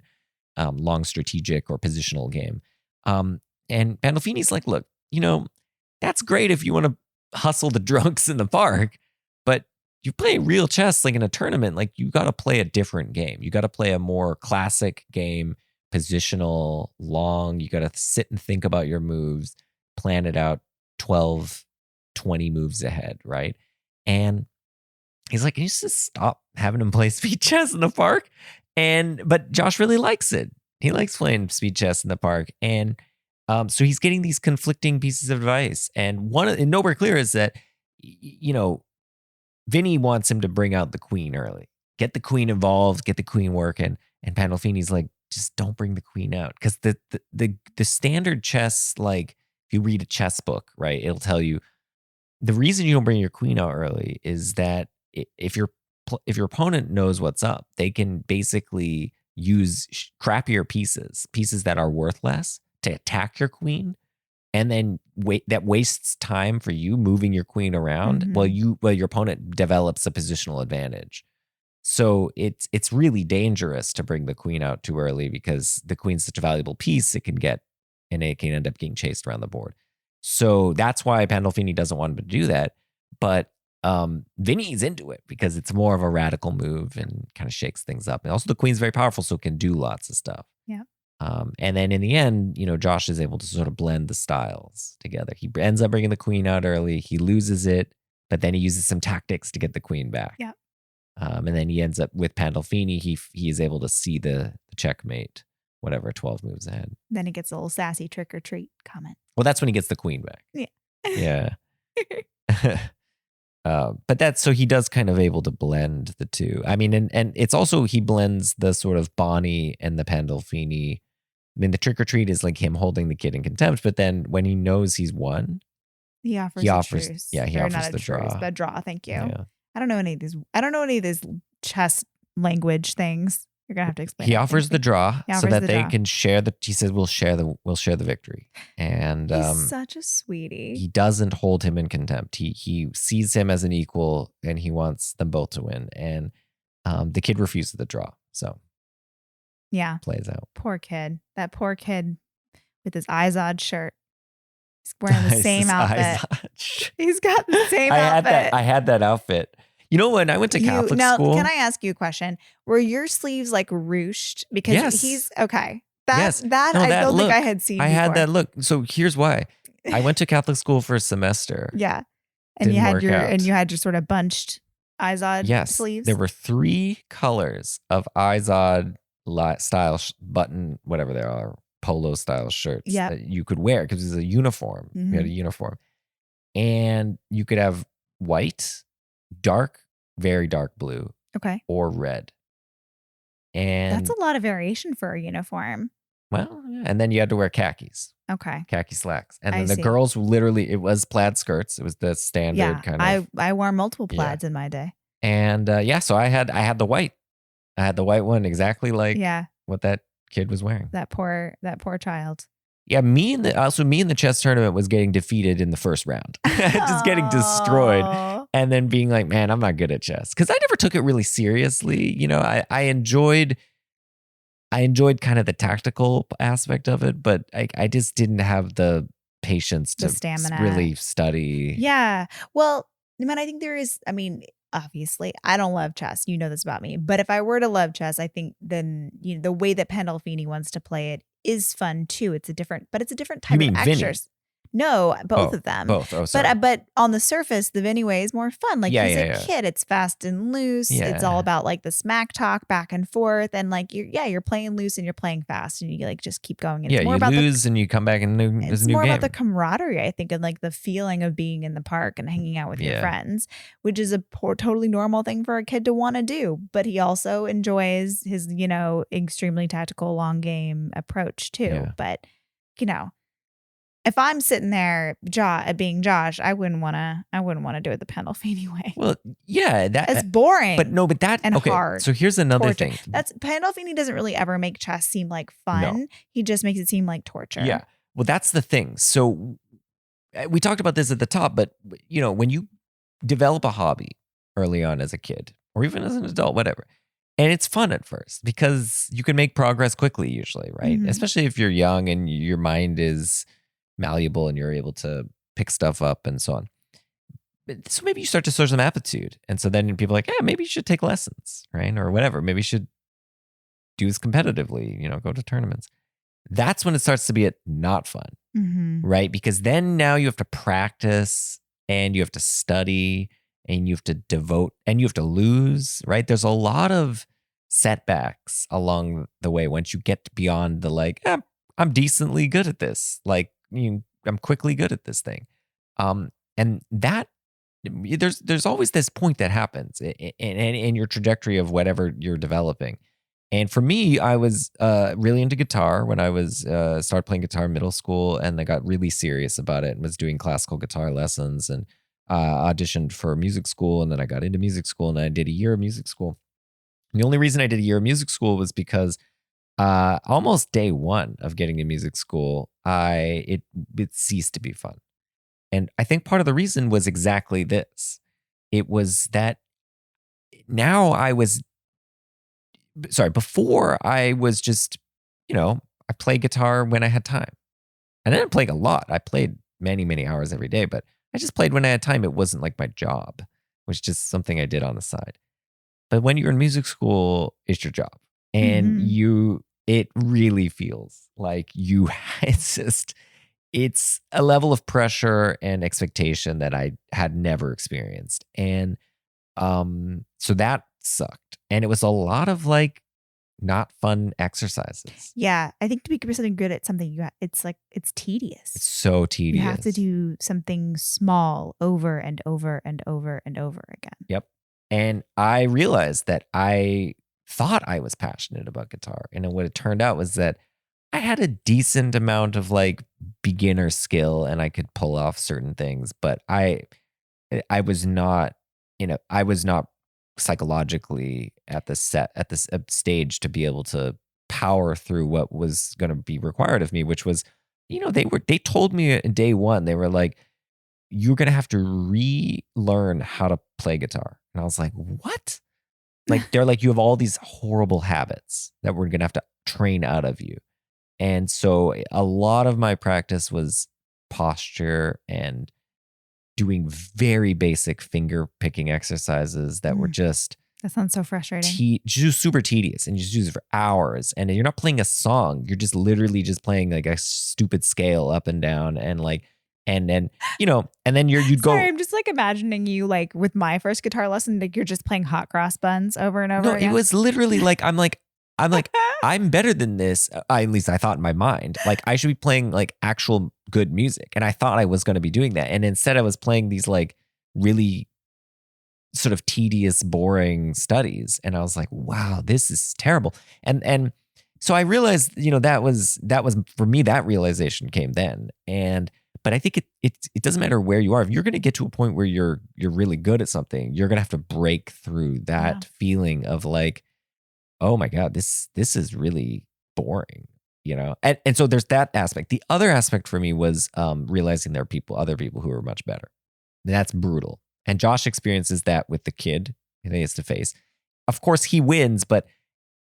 B: long strategic or positional game. And Pandolfini's like, look, that's great if you want to hustle the drunks in the park, but you play real chess like in a tournament, like you got to play a different game. You got to play a more classic game, positional, long. You got to sit and think about your moves, plan it out 12, 20 moves ahead, right? And he's like, can you just stop having him play speed chess in the park? But Josh really likes it. He likes playing speed chess in the park. And so he's getting these conflicting pieces of advice. And nowhere clear is that, Vinny wants him to bring out the queen early. Get the queen involved, get the queen working. And Pandolfini's like, just don't bring the queen out. Because the standard chess, like if you read a chess book, right, it'll tell you the reason you don't bring your queen out early is that if your opponent knows what's up, they can basically use crappier pieces that are worth less to attack your queen. And then that wastes time for you moving your queen around while your opponent develops a positional advantage. So it's really dangerous to bring the queen out too early because the queen's such a valuable piece, it can end up getting chased around the board. So that's why Pandolfini doesn't want him to do that. But Vinny's into it because it's more of a radical move and kind of shakes things up. And also the queen's very powerful, so it can do lots of stuff.
C: Yeah.
B: And then in the end, Josh is able to sort of blend the styles together. He ends up bringing the queen out early. He loses it, but then he uses some tactics to get the queen back.
C: Yeah.
B: And then he ends up with Pandolfini. He is able to see the checkmate, whatever, 12 moves ahead.
C: Then he gets a little sassy trick or treat comment.
B: Well, that's when he gets the queen back.
C: Yeah.
B: Yeah. But that's so he does kind of able to blend the two. I mean, and it's also he blends the sort of Bonnie and the Pandolfini. I mean, the trick or treat is like him holding the kid in contempt, but then when he knows he's won,
C: he offers a truce.
B: Yeah, he
C: or
B: offers
C: not a
B: the
C: truce,
B: draw.
C: but draw. Thank you.
B: Yeah.
C: I don't know any of these chess language things. You're gonna have to explain.
B: He offers the draw so that they can share the. He says, "We'll share the victory." And
C: he's such a sweetie.
B: He doesn't hold him in contempt. He sees him as an equal, and he wants them both to win. And the kid refuses the draw, so plays out.
C: Poor kid. That poor kid with his IZOD shirt. He's wearing the same outfit. He's got the same outfit.
B: I had that outfit. When I went to Catholic school.
C: Can I ask you a question? Were your sleeves like ruched? Because he's okay. I don't think I had seen.
B: I
C: before.
B: had that look. So here's why. I went to Catholic school for a semester.
C: Yeah, and you had your sort of bunched IZOD sleeves.
B: There were 3 colors of IZOD style button, whatever they are, polo style shirts that you could wear because it was a uniform.
C: Mm-hmm.
B: We had a uniform, and you could have white, dark, very dark blue, or red. And
C: that's a lot of variation for a uniform.
B: Well, yeah. And then you had to wear khakis.
C: Okay.
B: Khaki slacks. And then the girls literally, it was plaid skirts. It was the standard kind of.
C: I wore multiple plaids in my day.
B: And so I had the white. I had the white one exactly like what that kid was wearing.
C: That poor child.
B: Yeah, me in the chess tournament was getting defeated in the first round. Just getting destroyed. And then being like, man, I'm not good at chess. Because I never took it really seriously. I enjoyed kind of the tactical aspect of it, but I just didn't have the patience to
C: stamina.
B: Really study.
C: Yeah. Well, I think there is, obviously, I don't love chess. You know this about me. But if I were to love chess, I think then the way that Pandolfini wants to play it is fun too. It's a different type of exercise. No, both of them.
B: Both. Oh, sorry.
C: But on the surface, the Vinny way is more fun. Like he's a kid. It's fast and loose.
B: Yeah.
C: It's all about like the smack talk back and forth, and like you're playing loose and you're playing fast, and you like just keep going. And
B: it's more about lose and you come back and there's a new game. It's more
C: about the camaraderie, I think, and like the feeling of being in the park and hanging out with your friends, which is a totally normal thing for a kid to want to do. But he also enjoys his extremely tactical long game approach too.
B: Yeah.
C: But if I'm sitting there being Josh, I wouldn't want to do it the Pandolfini way.
B: Well, yeah,
C: that's boring.
B: But that
C: and hard.
B: So here's another thing.
C: That's Pandolfini doesn't really ever make chess seem like fun.
B: No.
C: He just makes it seem like torture.
B: Yeah. Well, that's the thing. So we talked about this at the top, but when you develop a hobby early on as a kid or even as an adult, whatever, and it's fun at first because you can make progress quickly usually, right?
C: Mm-hmm.
B: Especially if you're young and your mind is malleable and you're able to pick stuff up and so on. So maybe you start to show some aptitude. And so then people are like, yeah, maybe you should take lessons, right? Or whatever. Maybe you should do this competitively, go to tournaments. That's when it starts to be not fun, right? Because then now you have to practice and you have to study and you have to devote and you have to lose, right? There's a lot of setbacks along the way once you get beyond the like, I'm decently good at this. Like, I'm quickly good at this thing. And that there's always this point that happens in your trajectory of whatever you're developing. And for me, I was really into guitar when I was started playing guitar in middle school, and I got really serious about it and was doing classical guitar lessons and auditioned for music school. And then I got into music school and I did a year of music school. And the only reason I did a year of music school was because almost day one of getting to music school, it ceased to be fun. And I think part of the reason was exactly this. It was that before I was just, I played guitar when I had time. And I didn't play a lot. I played many, many hours every day, but I just played when I had time. It wasn't like my job, it was just something I did on the side. But when you're in music school, it's your job. And it really feels like it's a level of pressure and expectation that I had never experienced. And so that sucked. And it was a lot of like not fun exercises.
C: Yeah. I think to be something good at something, it's tedious.
B: It's so tedious.
C: You have to do something small over and over and over and over again.
B: Yep. And I realized that I thought I was passionate about guitar. And what it turned out was that I had a decent amount of like beginner skill and I could pull off certain things, but I was not, I was not psychologically at this stage to be able to power through what was going to be required of me, which was, they told me in day one, they were like, you're going to have to relearn how to play guitar. And I was like, what? Like, they're like, you have all these horrible habits that we're going to have to train out of you. And so a lot of my practice was posture and doing very basic finger picking exercises that were just...
C: That sounds so frustrating.
B: Just super tedious, and you just use it for hours. And you're not playing a song. You're just literally just playing like a stupid scale up and down and like... And then, and then you'd go...
C: Sorry, I'm just like imagining you like with my first guitar lesson, like you're just playing hot cross buns over and over again.
B: It was literally like, I'm like, I'm better than this. At least I thought in my mind, like I should be playing like actual good music. And I thought I was going to be doing that. And instead I was playing these like really sort of tedious, boring studies. And I was like, wow, this is terrible. And so I realized, that was for me, that realization came then. But I think it doesn't matter where you are. If you're going to get to a point where you're really good at something, you're going to have to break through that feeling of like, oh my God, this is really boring, And so there's that aspect. The other aspect for me was realizing there are other people who are much better. And that's brutal. And Josh experiences that with the kid he has to face. Of course, he wins, but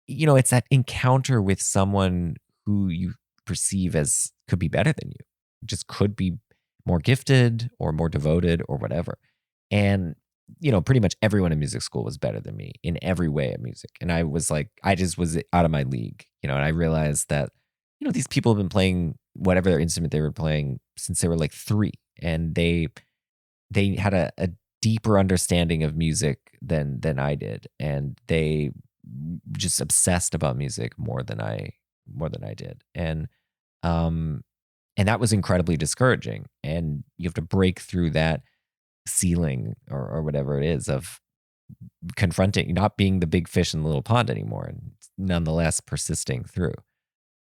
B: it's that encounter with someone who you perceive as could be better than you. Just could be more gifted or more devoted or whatever. And, pretty much everyone in music school was better than me in every way at music. And I was like, I just was out of my league, and I realized that, these people have been playing whatever their instrument they were playing since they were like 3. And they had a deeper understanding of music than I did. And they just obsessed about music more than I did. And that was incredibly discouraging. And you have to break through that ceiling or whatever it is of confronting, not being the big fish in the little pond anymore, and nonetheless persisting through.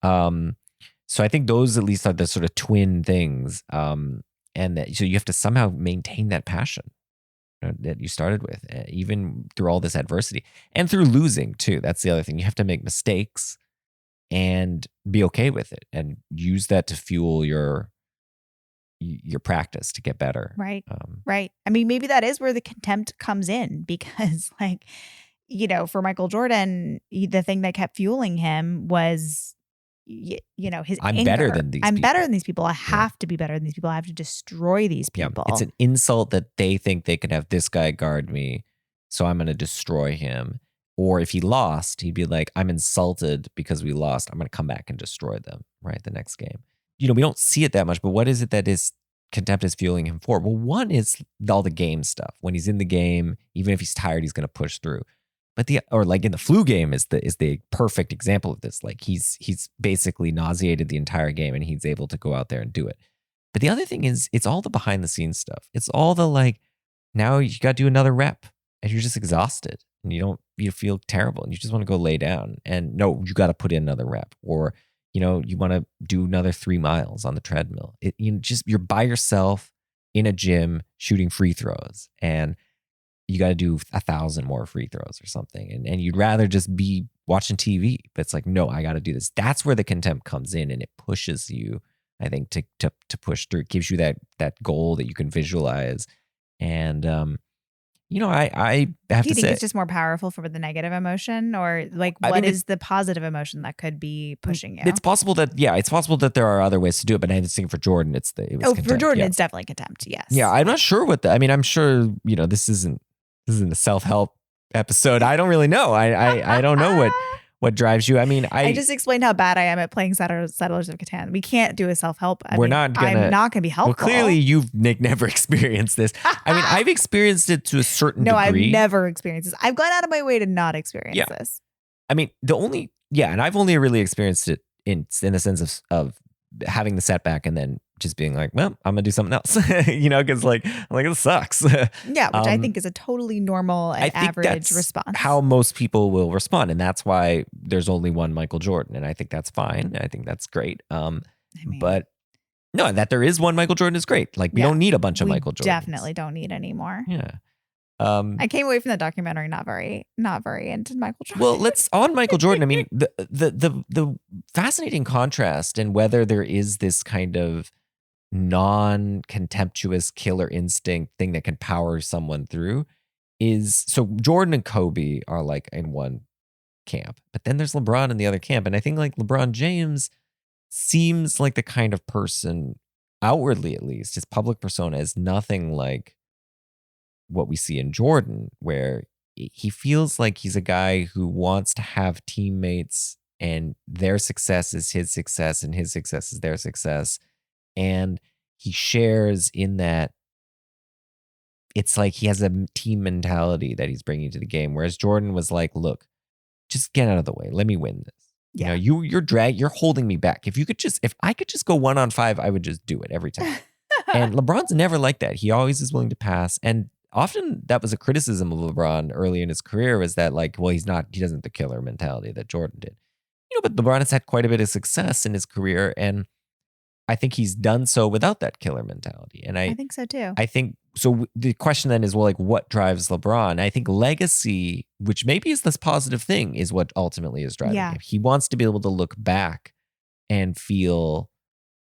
B: So I think those at least are the sort of twin things. And so you have to somehow maintain that passion that you started with, even through all this adversity and through losing too. That's the other thing. You have to make mistakes and be okay with it and use that to fuel your practice to get better.
C: Right. Right. I mean, maybe that is where the contempt comes in, because like, for Michael Jordan, the thing that kept fueling him was, his
B: I'm
C: anger.
B: better than these
C: I'm
B: people.
C: better than these people. I have to be better than these people. I have to destroy these people.
B: It's an insult that they think they can have this guy guard me, so I'm going to destroy him. Or if he lost, he'd be like, I'm insulted because we lost. I'm going to come back and destroy them, right? The next game. We don't see it that much, but what is it that is contempt is fueling him for? Well, one is all the game stuff. When he's in the game, even if he's tired, he's going to push through. But or like in the flu game is the perfect example of this. Like he's basically nauseated the entire game and he's able to go out there and do it. But the other thing is it's all the behind the scenes stuff. It's all the like, now you got to do another rep and you're just exhausted and you feel terrible and you just want to go lay down and no, you got to put in another rep, or, you want to do another 3 miles on the treadmill. You're by yourself in a gym shooting free throws and you got to do 1,000 more free throws or something. And you'd rather just be watching TV, but it's like, no, I got to do this. That's where the contempt comes in and it pushes you, I think, to push through. It gives you that goal that you can visualize. And, I have
C: Do you
B: to
C: think
B: say,
C: it's just more powerful for the negative emotion, or like what is the positive emotion that could be pushing you?
B: It's possible that there are other ways to do it, but I think for Jordan, it was contempt.
C: For Jordan,
B: yeah.
C: it's definitely contempt. Yes.
B: Yeah, I'm not sure I'm sure, this isn't a self-help episode. I don't really know. I don't know what drives you. I mean,
C: I just explained how bad I am at playing Settlers of Catan. We can't do a self-help.
B: I'm not going
C: to be helpful.
B: Well, clearly you've, Nick, never experienced this. I mean, I've experienced it to a certain degree.
C: No, I've never experienced this. I've gone out of my way to not experience this.
B: I mean, and I've only really experienced it in the sense of having the setback and then just being like, well, I'm gonna do something else, because like it sucks.
C: Yeah, which I think is a totally normal and average response.
B: How most people will respond, and that's why there's only one Michael Jordan, and I think that's fine. I think that's great. But no, that there is one Michael Jordan is great. Like we don't need a bunch of Michael Jordans.
C: Definitely don't need any more.
B: Yeah.
C: I came away from the documentary not very into Michael Jordan.
B: Well, let's on Michael Jordan. I mean, the fascinating contrast and whether there is this kind of non-contemptuous killer instinct thing that can power someone through is, so Jordan and Kobe are like in one camp, but then there's LeBron in the other camp. And I think like LeBron James seems like the kind of person, outwardly at least, his public persona is nothing like what we see in Jordan, where he feels like he's a guy who wants to have teammates and their success is his success and his success is their success. And he shares in that. It's like he has a team mentality that he's bringing to the game. Whereas Jordan was like, look, just get out of the way. Let me win this.
C: Yeah.
B: You're holding me back. If I could just go 1-on-5, I would just do it every time. And LeBron's never like that. He always is willing to pass. And often that was a criticism of LeBron early in his career, was that like, well, he doesn't have the killer mentality that Jordan did. But LeBron has had quite a bit of success in his career. And I think he's done so without that killer mentality. And I
C: think so too.
B: I think, so the question then is, well, like what drives LeBron? I think legacy, which maybe is this positive thing, is what ultimately is driving him. He wants to be able to look back and feel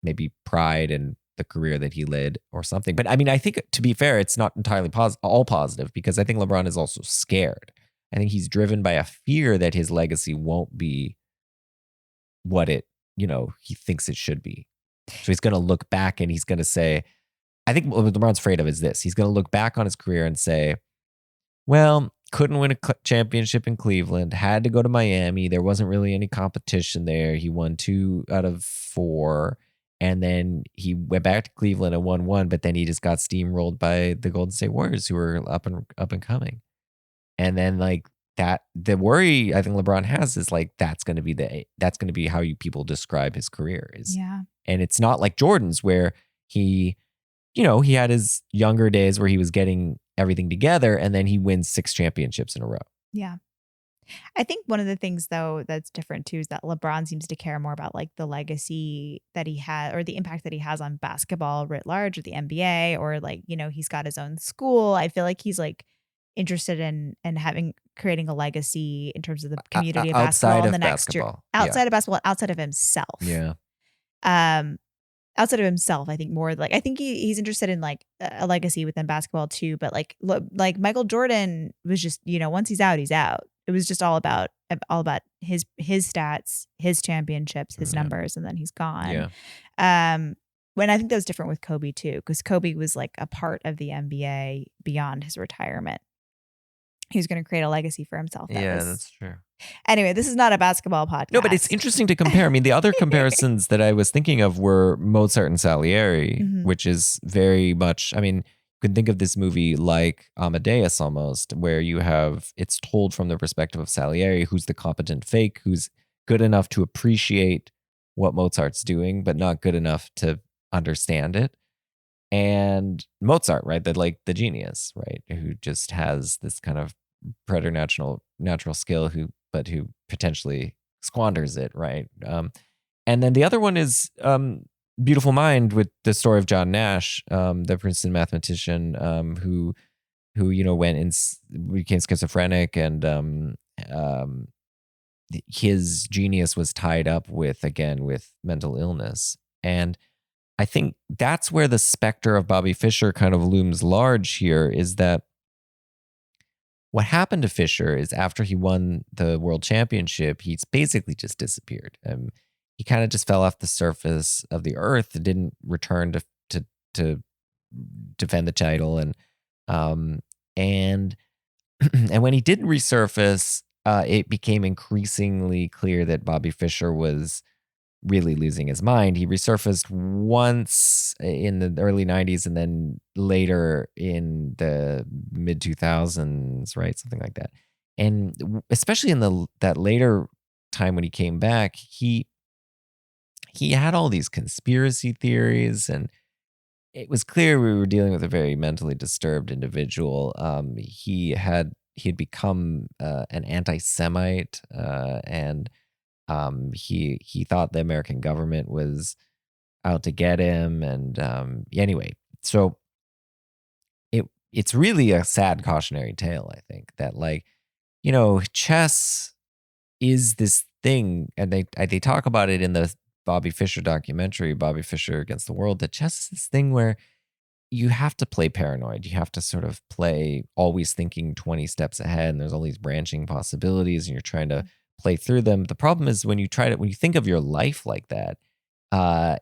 B: maybe pride in the career that he led or something. But I mean, I think to be fair, it's not entirely all positive, because I think LeBron is also scared. I think he's driven by a fear that his legacy won't be what he thinks it should be. So he's going to look back and he's going to say, I think what LeBron's afraid of is this. He's going to look back on his career and say, well, couldn't win a championship in Cleveland, had to go to Miami. There wasn't really any competition there. He won 2 out of 4. And then he went back to Cleveland and won 1, but then he just got steamrolled by the Golden State Warriors, who were up and coming. And then like that, the worry I think LeBron has is like, that's going to be how people describe his career is.
C: Yeah.
B: And it's not like Jordan's, where he had his younger days where he was getting everything together and then he wins 6 championships in a row.
C: Yeah. I think one of the things though that's different too is that LeBron seems to care more about like the legacy that he had, or the impact that he has on basketball writ large, or the NBA, or like, he's got his own school. I feel like he's like interested in creating a legacy in terms of the community of basketball in the next year. Outside of basketball, outside of himself.
B: Yeah.
C: Outside of himself, I think more like, I think he's interested in like a legacy within basketball too. But like Michael Jordan was just, once he's out, he's out. It was just all about his stats, his championships, his numbers, and then he's gone.
B: Yeah.
C: When I think that was different with Kobe too, because Kobe was like a part of the NBA beyond his retirement. He was going to create a legacy for himself.
B: That's true.
C: Anyway, this is not a basketball podcast.
B: No, but it's interesting to compare. I mean, the other comparisons that I was thinking of were Mozart and Salieri, which is very much, I mean, you can think of this movie like Amadeus almost, where it's told from the perspective of Salieri, who's the competent fake, who's good enough to appreciate what Mozart's doing, but not good enough to understand it. And Mozart, right? The genius, right? Who just has this kind of preternatural skill who potentially squanders it, right? And then the other one is Beautiful Mind, with the story of John Nash, the Princeton mathematician who went and became schizophrenic, and his genius was tied up with mental illness. And I think that's where the specter of Bobby Fischer kind of looms large here, is that what happened to Fischer is after he won the world championship, he's basically just disappeared. He kind of just fell off the surface of the earth, didn't return to defend the title. And and when he did resurface, it became increasingly clear that Bobby Fischer was really losing his mind. He resurfaced once in the early 90s and then later in the mid 2000s, right? Something like that. And especially in that later time when he came back, he had all these conspiracy theories, and it was clear we were dealing with a very mentally disturbed individual. He had become an anti-Semite, and he thought the American government was out to get him. And anyway, so it's really a sad cautionary tale, I think, that chess is this thing, and they talk about it in the Bobby Fischer documentary, Bobby Fischer Against the World, that chess is this thing where you have to play paranoid. You have to sort of play always thinking 20 steps ahead, and there's all these branching possibilities, and you're trying to play through them. The problem is when you think of your life like that,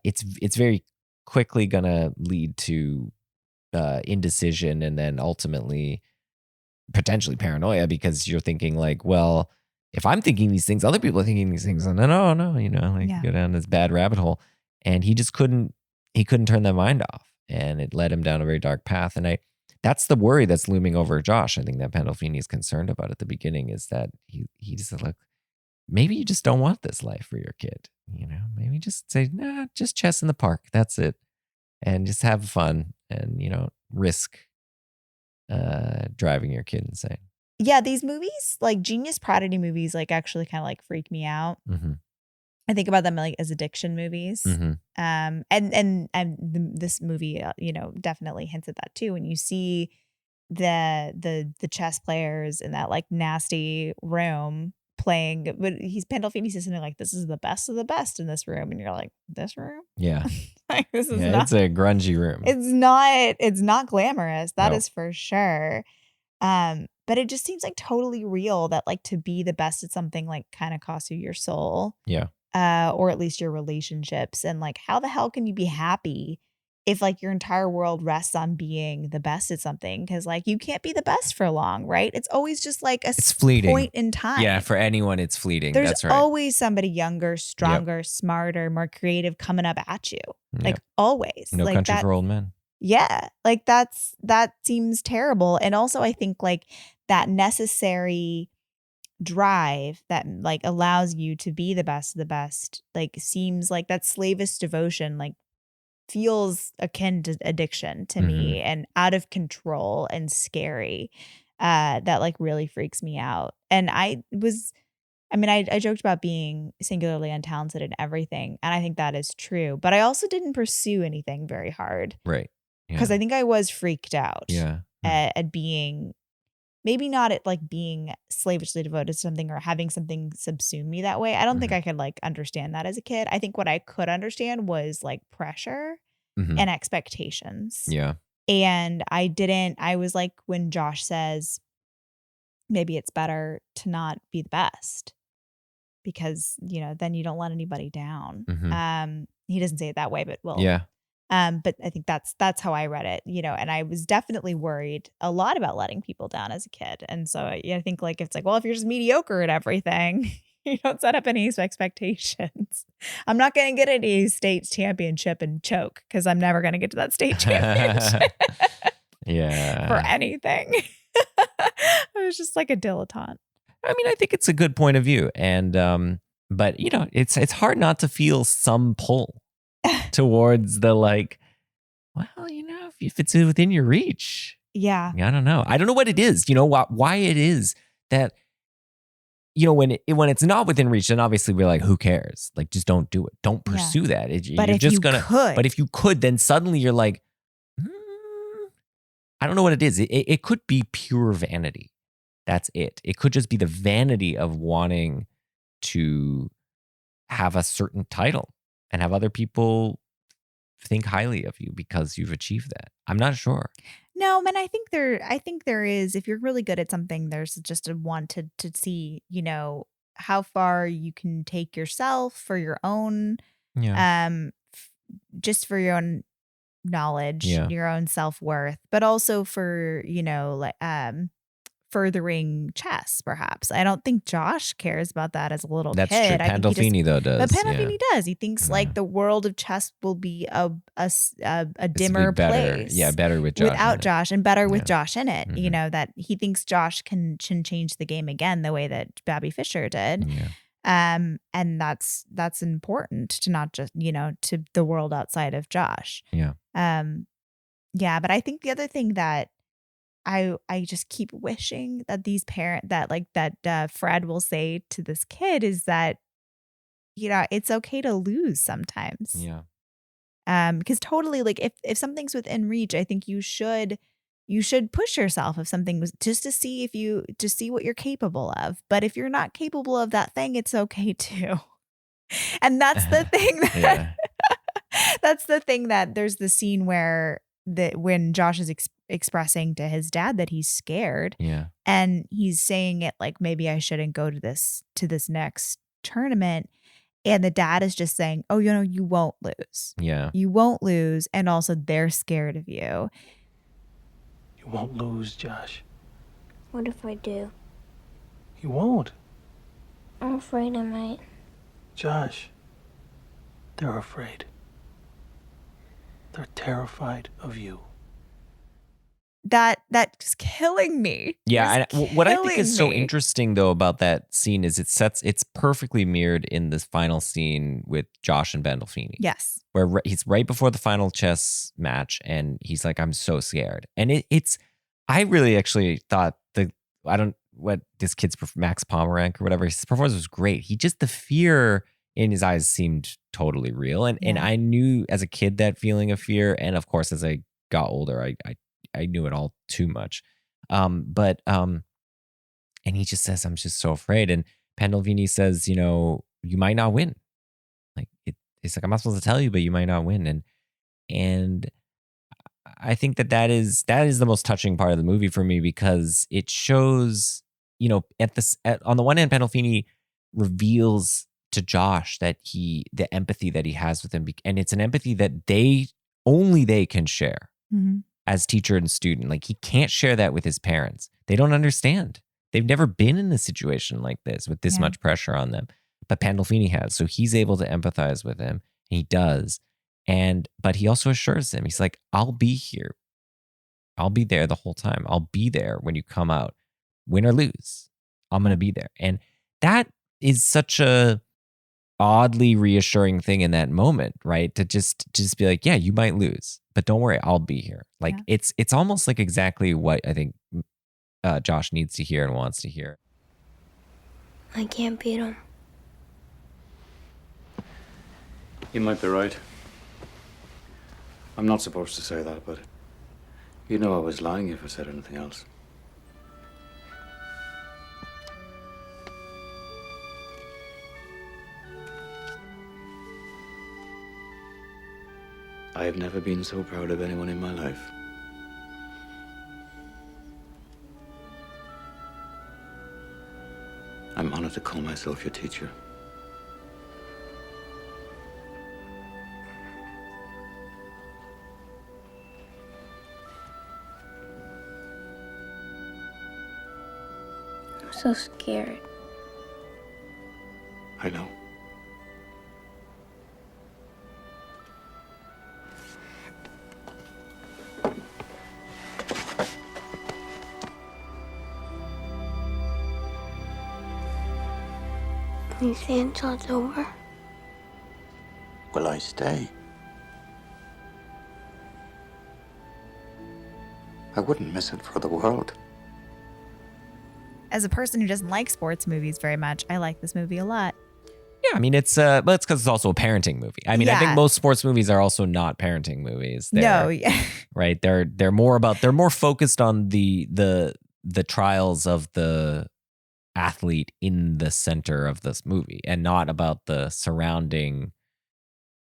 B: it's very quickly gonna lead to indecision, and then ultimately potentially paranoia, because you're thinking well, if I'm thinking these things, other people are thinking these things, and no, you go down this bad rabbit hole. And he just couldn't turn their mind off, and it led him down a very dark path. And that's the worry that's looming over Josh. I think that Pandolfini is concerned about at the beginning, is that he just said, maybe you just don't want this life for your kid. Maybe just say, nah, just chess in the park. That's it. And just have fun, and, risk driving your kid insane.
C: Yeah, these movies, like genius prodigy movies, actually kind of freak me out.
B: Mm-hmm.
C: I think about them as addiction movies.
B: Mm-hmm.
C: And this movie, definitely hints at that too. When you see the chess players in that nasty room playing, but Pandolfini says something like, "This is the best of the best in this room," and you're like, "This room?"
B: Yeah,
C: this is not.
B: It's a grungy room.
C: It's not glamorous. That is for sure. But it just seems totally real that to be the best at something kind of costs you your soul.
B: Yeah.
C: Or at least your relationships. And how the hell can you be happy if your entire world rests on being the best at something? Because you can't be the best for long, right? It's always just
B: it's fleeting
C: point in time.
B: Yeah, for anyone it's fleeting.
C: There's
B: That's right.
C: always somebody younger, stronger, smarter, more creative coming up at you. Always.
B: No Country for Old Men.
C: Yeah. That seems terrible. And also I think that necessary drive that allows you to be the best of the best seems that slavish devotion feels akin to addiction to me, and out of control and scary, that really freaks me out. And I joked about being singularly untalented in everything, and I think that is true, but I also didn't pursue anything very hard,
B: right?
C: Because I think I was freaked out at being, maybe not at being slavishly devoted to something or having something subsume me that way. I don't think I could understand that as a kid. I think what I could understand was pressure and expectations.
B: Yeah.
C: And I was when Josh says, maybe it's better to not be the best because, then you don't let anybody down. He doesn't say it that way, but
B: yeah.
C: But I think that's how I read it, and I was definitely worried a lot about letting people down as a kid. And so I think like it's like, well, if you're just mediocre at everything, you don't set up any expectations. I'm not going to get any state championship and choke because I'm never going to get to that state championship
B: Yeah.
C: for anything. I was just like a dilettante.
B: I mean, I think it's a good point of view. And, but it's hard not to feel some pull towards the like, well, if it's within your reach.
C: Yeah.
B: I don't know. I don't know what it is, why it is that, when it's not within reach, then obviously we're like, who cares? Like, just don't do it. Don't pursue that.
C: But
B: you're
C: if
B: just
C: you
B: gonna,
C: could.
B: But if you could, then suddenly you're like, I don't know what it is. It could be pure vanity. That's it. It could just be the vanity of wanting to have a certain title and have other people think highly of you because you've achieved that. I'm not sure.
C: No, man, I think there is, if you're really good at something, there's just a want to see, how far you can take yourself for your own, just for your own knowledge, your own self-worth, but also for, furthering chess, perhaps. I don't think Josh cares about that as a little
B: That's
C: kid.
B: true. Pandolfini, though, does.
C: But Pandolfini does. He thinks like the world of chess will be a dimmer place.
B: Yeah, better with Josh
C: without Josh, and better with
B: Yeah.
C: Josh in it. That he thinks Josh can change the game again the way that Bobby Fischer did.
B: Yeah.
C: And that's important to not just to the world outside of Josh.
B: Yeah.
C: But I think the other thing that I just keep wishing that Fred will say to this kid is that, it's okay to lose sometimes.
B: Yeah.
C: Because totally, like if something's within reach, I think you should push yourself if something was just to see what you're capable of. But if you're not capable of that thing, it's okay too. And that's the thing that that's the thing that there's the scene where when Josh is expressing to his dad that he's scared, and he's saying it like, maybe I shouldn't go to this next tournament, and the dad is just saying, oh, you won't lose. You won't lose, and also they're scared of you.
E: You won't lose, Josh.
G: What if I do?
E: You won't.
G: I'm afraid I might.
E: Josh, they're afraid. They're terrified of you.
C: That's killing me.
B: Yeah, and what I think is so
C: me.
B: interesting though about that scene is it's perfectly mirrored in this final scene with Josh and Pandolfini.
C: Yes.
B: Where he's right before the final chess match and he's like, I'm so scared. And I really actually thought what this kid's Max Pomerank or whatever, his performance was great. The fear in his eyes seemed totally real. And I knew as a kid that feeling of fear. And of course, as I got older, I knew it all too much. And he just says, I'm just so afraid. And Pandolfini says, you might not win. Like it's like, I'm not supposed to tell you, but you might not win. And I think that is the most touching part of the movie for me, because it shows, on the one hand, Pandolfini reveals to Josh that the empathy that he has with him, and it's an empathy that only they can share.
C: Mm-hmm.
B: As teacher and student. Like, he can't share that with his parents. They don't understand. They've never been in a situation like this with this much pressure on them. But Pandolfini has. So he's able to empathize with him. And he does. But he also assures him, he's like, I'll be here. I'll be there the whole time. I'll be there when you come out. Win or lose, I'm going to be there. And that is such a oddly reassuring thing in that moment, right? To just be like, yeah, you might lose, but don't worry, I'll be here. Like it's almost like exactly what I think Josh needs to hear and wants to hear.
G: I can't beat him.
D: You might be right. I'm not supposed to say that, but I was lying if I said anything else. I have never been so proud of anyone in my life. I'm honored to call myself your teacher.
G: so scared.
D: I know.
G: Will you stay until it's over?
D: Will I stay? I wouldn't miss it for the world.
C: As a person who doesn't like sports movies very much, I like this movie a lot.
B: Yeah, I mean, it's but it's because it's also a parenting movie. I mean, I think
C: Yeah.
B: most sports movies are also not parenting movies.
C: No, yeah.
B: Right? They're more focused on the trials of the athlete in the center of this movie, and not about the surrounding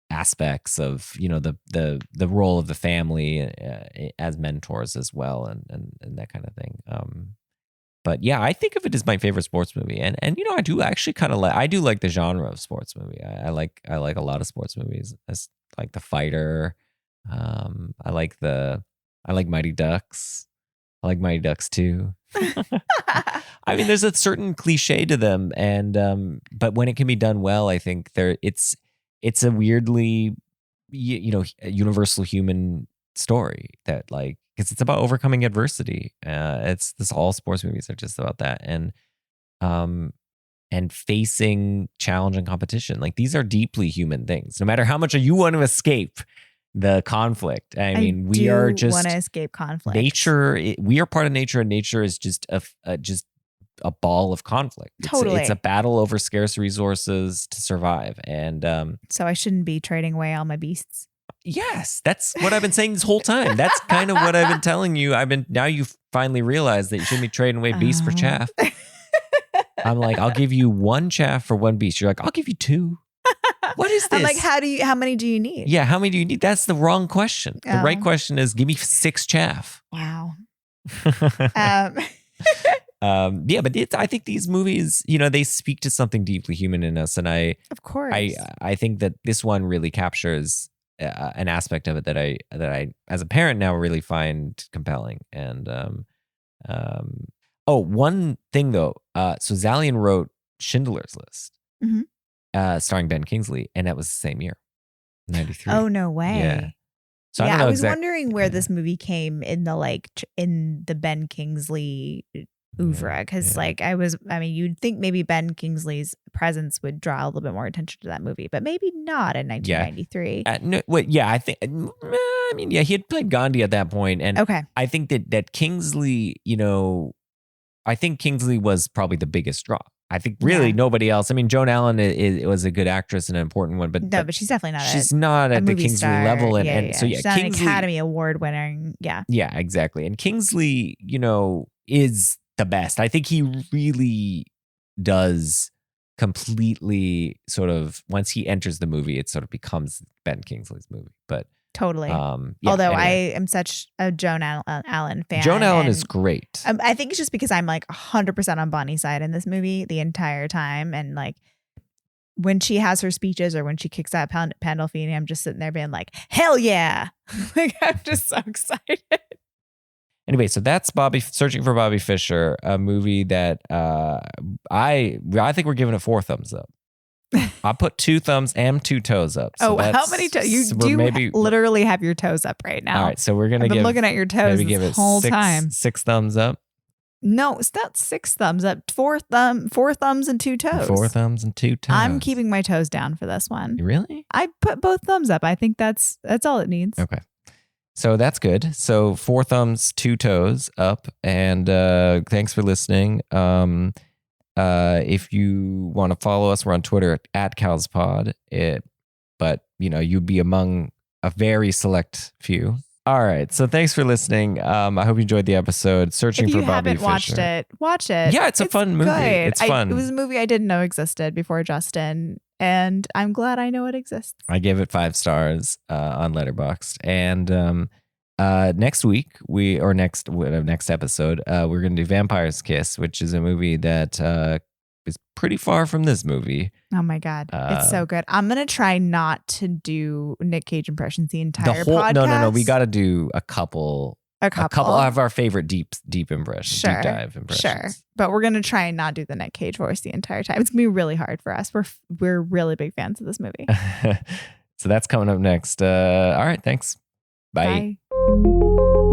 B: aspects of, you know, the role of the family as mentors as well, and that kind of thing. But yeah, I think of it as my favorite sports movie, and you know, I do actually kind of like the genre of sports movie. I like a lot of sports movies. I like The Fighter. I like Mighty Ducks. I like Mighty Ducks 2. I mean, there's a certain cliche to them, and but when it can be done well, I think it's a weirdly, you know, a universal human story that, like, because it's about overcoming adversity. All sports movies are just about that, and facing challenge and competition. Like, these are deeply human things. No matter how much you want to escape the conflict. I mean, we are just
C: want to escape conflict.
B: Nature. We are part of nature, and nature is just a ball of conflict.
C: Totally.
B: It's a battle over scarce resources to survive. And
C: so I shouldn't be trading away all my beasts.
B: yes, that's what I've been saying this whole time. That's kind of what I've been telling you. Now you've finally realized that you shouldn't be trading away beasts for chaff. I'm like, I'll give you one chaff for one beast. You're like, I'll give you two. What is this?
C: I'm like, how many do you need?
B: Yeah, how many do you need? That's the wrong question. The
C: Oh.
B: right question is, give me 6 chaff.
C: Wow.
B: Yeah, but I think these movies, you know, they speak to something deeply human in us, and I think that this one really captures an aspect of it that I as a parent now really find compelling. And one thing though, so Zalian wrote Schindler's List, starring Ben Kingsley, and that was the same year, 93.
C: Oh, no way.
B: Yeah. So
C: yeah,
B: I don't know
C: I was wondering where this movie came in the Ben Kingsley oeuvre, because you'd think maybe Ben Kingsley's presence would draw a little bit more attention to that movie, but maybe not in 1993.
B: He had played Gandhi at that point, and
C: Okay.
B: I think that Kingsley, you know, I think Kingsley was probably the biggest draw. I think really nobody else. I mean, Joan Allen was a good actress and an important one, but
C: but she's definitely not.
B: She's not at the Kingsley
C: star
B: level,
C: So
B: yeah,
C: she's not
B: Kingsley,
C: an Academy Award winning. Yeah,
B: yeah, exactly. And Kingsley, you know, is the best. I think he really does completely sort of, once he enters the movie, it sort of becomes Ben Kingsley's movie. But
C: totally.
B: Although
C: anyway. I am such a Joan Allen fan.
B: Joan Allen is great.
C: I think it's just because I'm like 100% on Bonnie's side in this movie the entire time. And like when she has her speeches or when she kicks out Pandolfini, I'm just sitting there being like, hell yeah. Like, I'm just so excited.
B: Anyway, so that's Searching for Bobby Fischer, a movie that I think we're giving it 4 thumbs up. I put 2 thumbs and 2 toes up. So
C: how many toes? You do literally have your toes up right now.
B: All right, so we're gonna
C: I've been looking at your toes this whole time.
B: 6 thumbs up.
C: No, it's not 6 thumbs up. 4 thumbs and 2 toes.
B: 4 thumbs and 2 toes.
C: I'm keeping my toes down for this one.
B: Really?
C: I put both thumbs up. I think that's all it needs.
B: Okay. So that's good. So 4 thumbs, 2 toes up, and thanks for listening. If you want to follow us, we're on Twitter at CalsPod. But you know, you'd be among a very select few. All right. So thanks for listening. I hope you enjoyed the episode. Searching for Bobby Fischer.
C: If you haven't watched it.
B: Yeah, it's a fun movie.
C: Good.
B: It's fun.
C: It was a movie I didn't know existed before Justin, and I'm glad I know it exists.
B: I gave it 5 stars on Letterboxd. And next week, next episode, we're going to do Vampire's Kiss, which is a movie that is pretty far from this movie.
C: Oh my God. It's so good. I'm going to try not to do Nick Cage impressions the entire podcast.
B: No. We got to do a couple
C: A
B: a
C: couple.
B: couple of our favorite deep impressions,
C: Sure.
B: deep dive impressions.
C: Sure. But we're gonna try and not do the Nick Cage voice the entire time. It's gonna be really hard for us. We're really big fans of this movie.
B: So that's coming up next. All right, thanks. Bye.
C: Bye.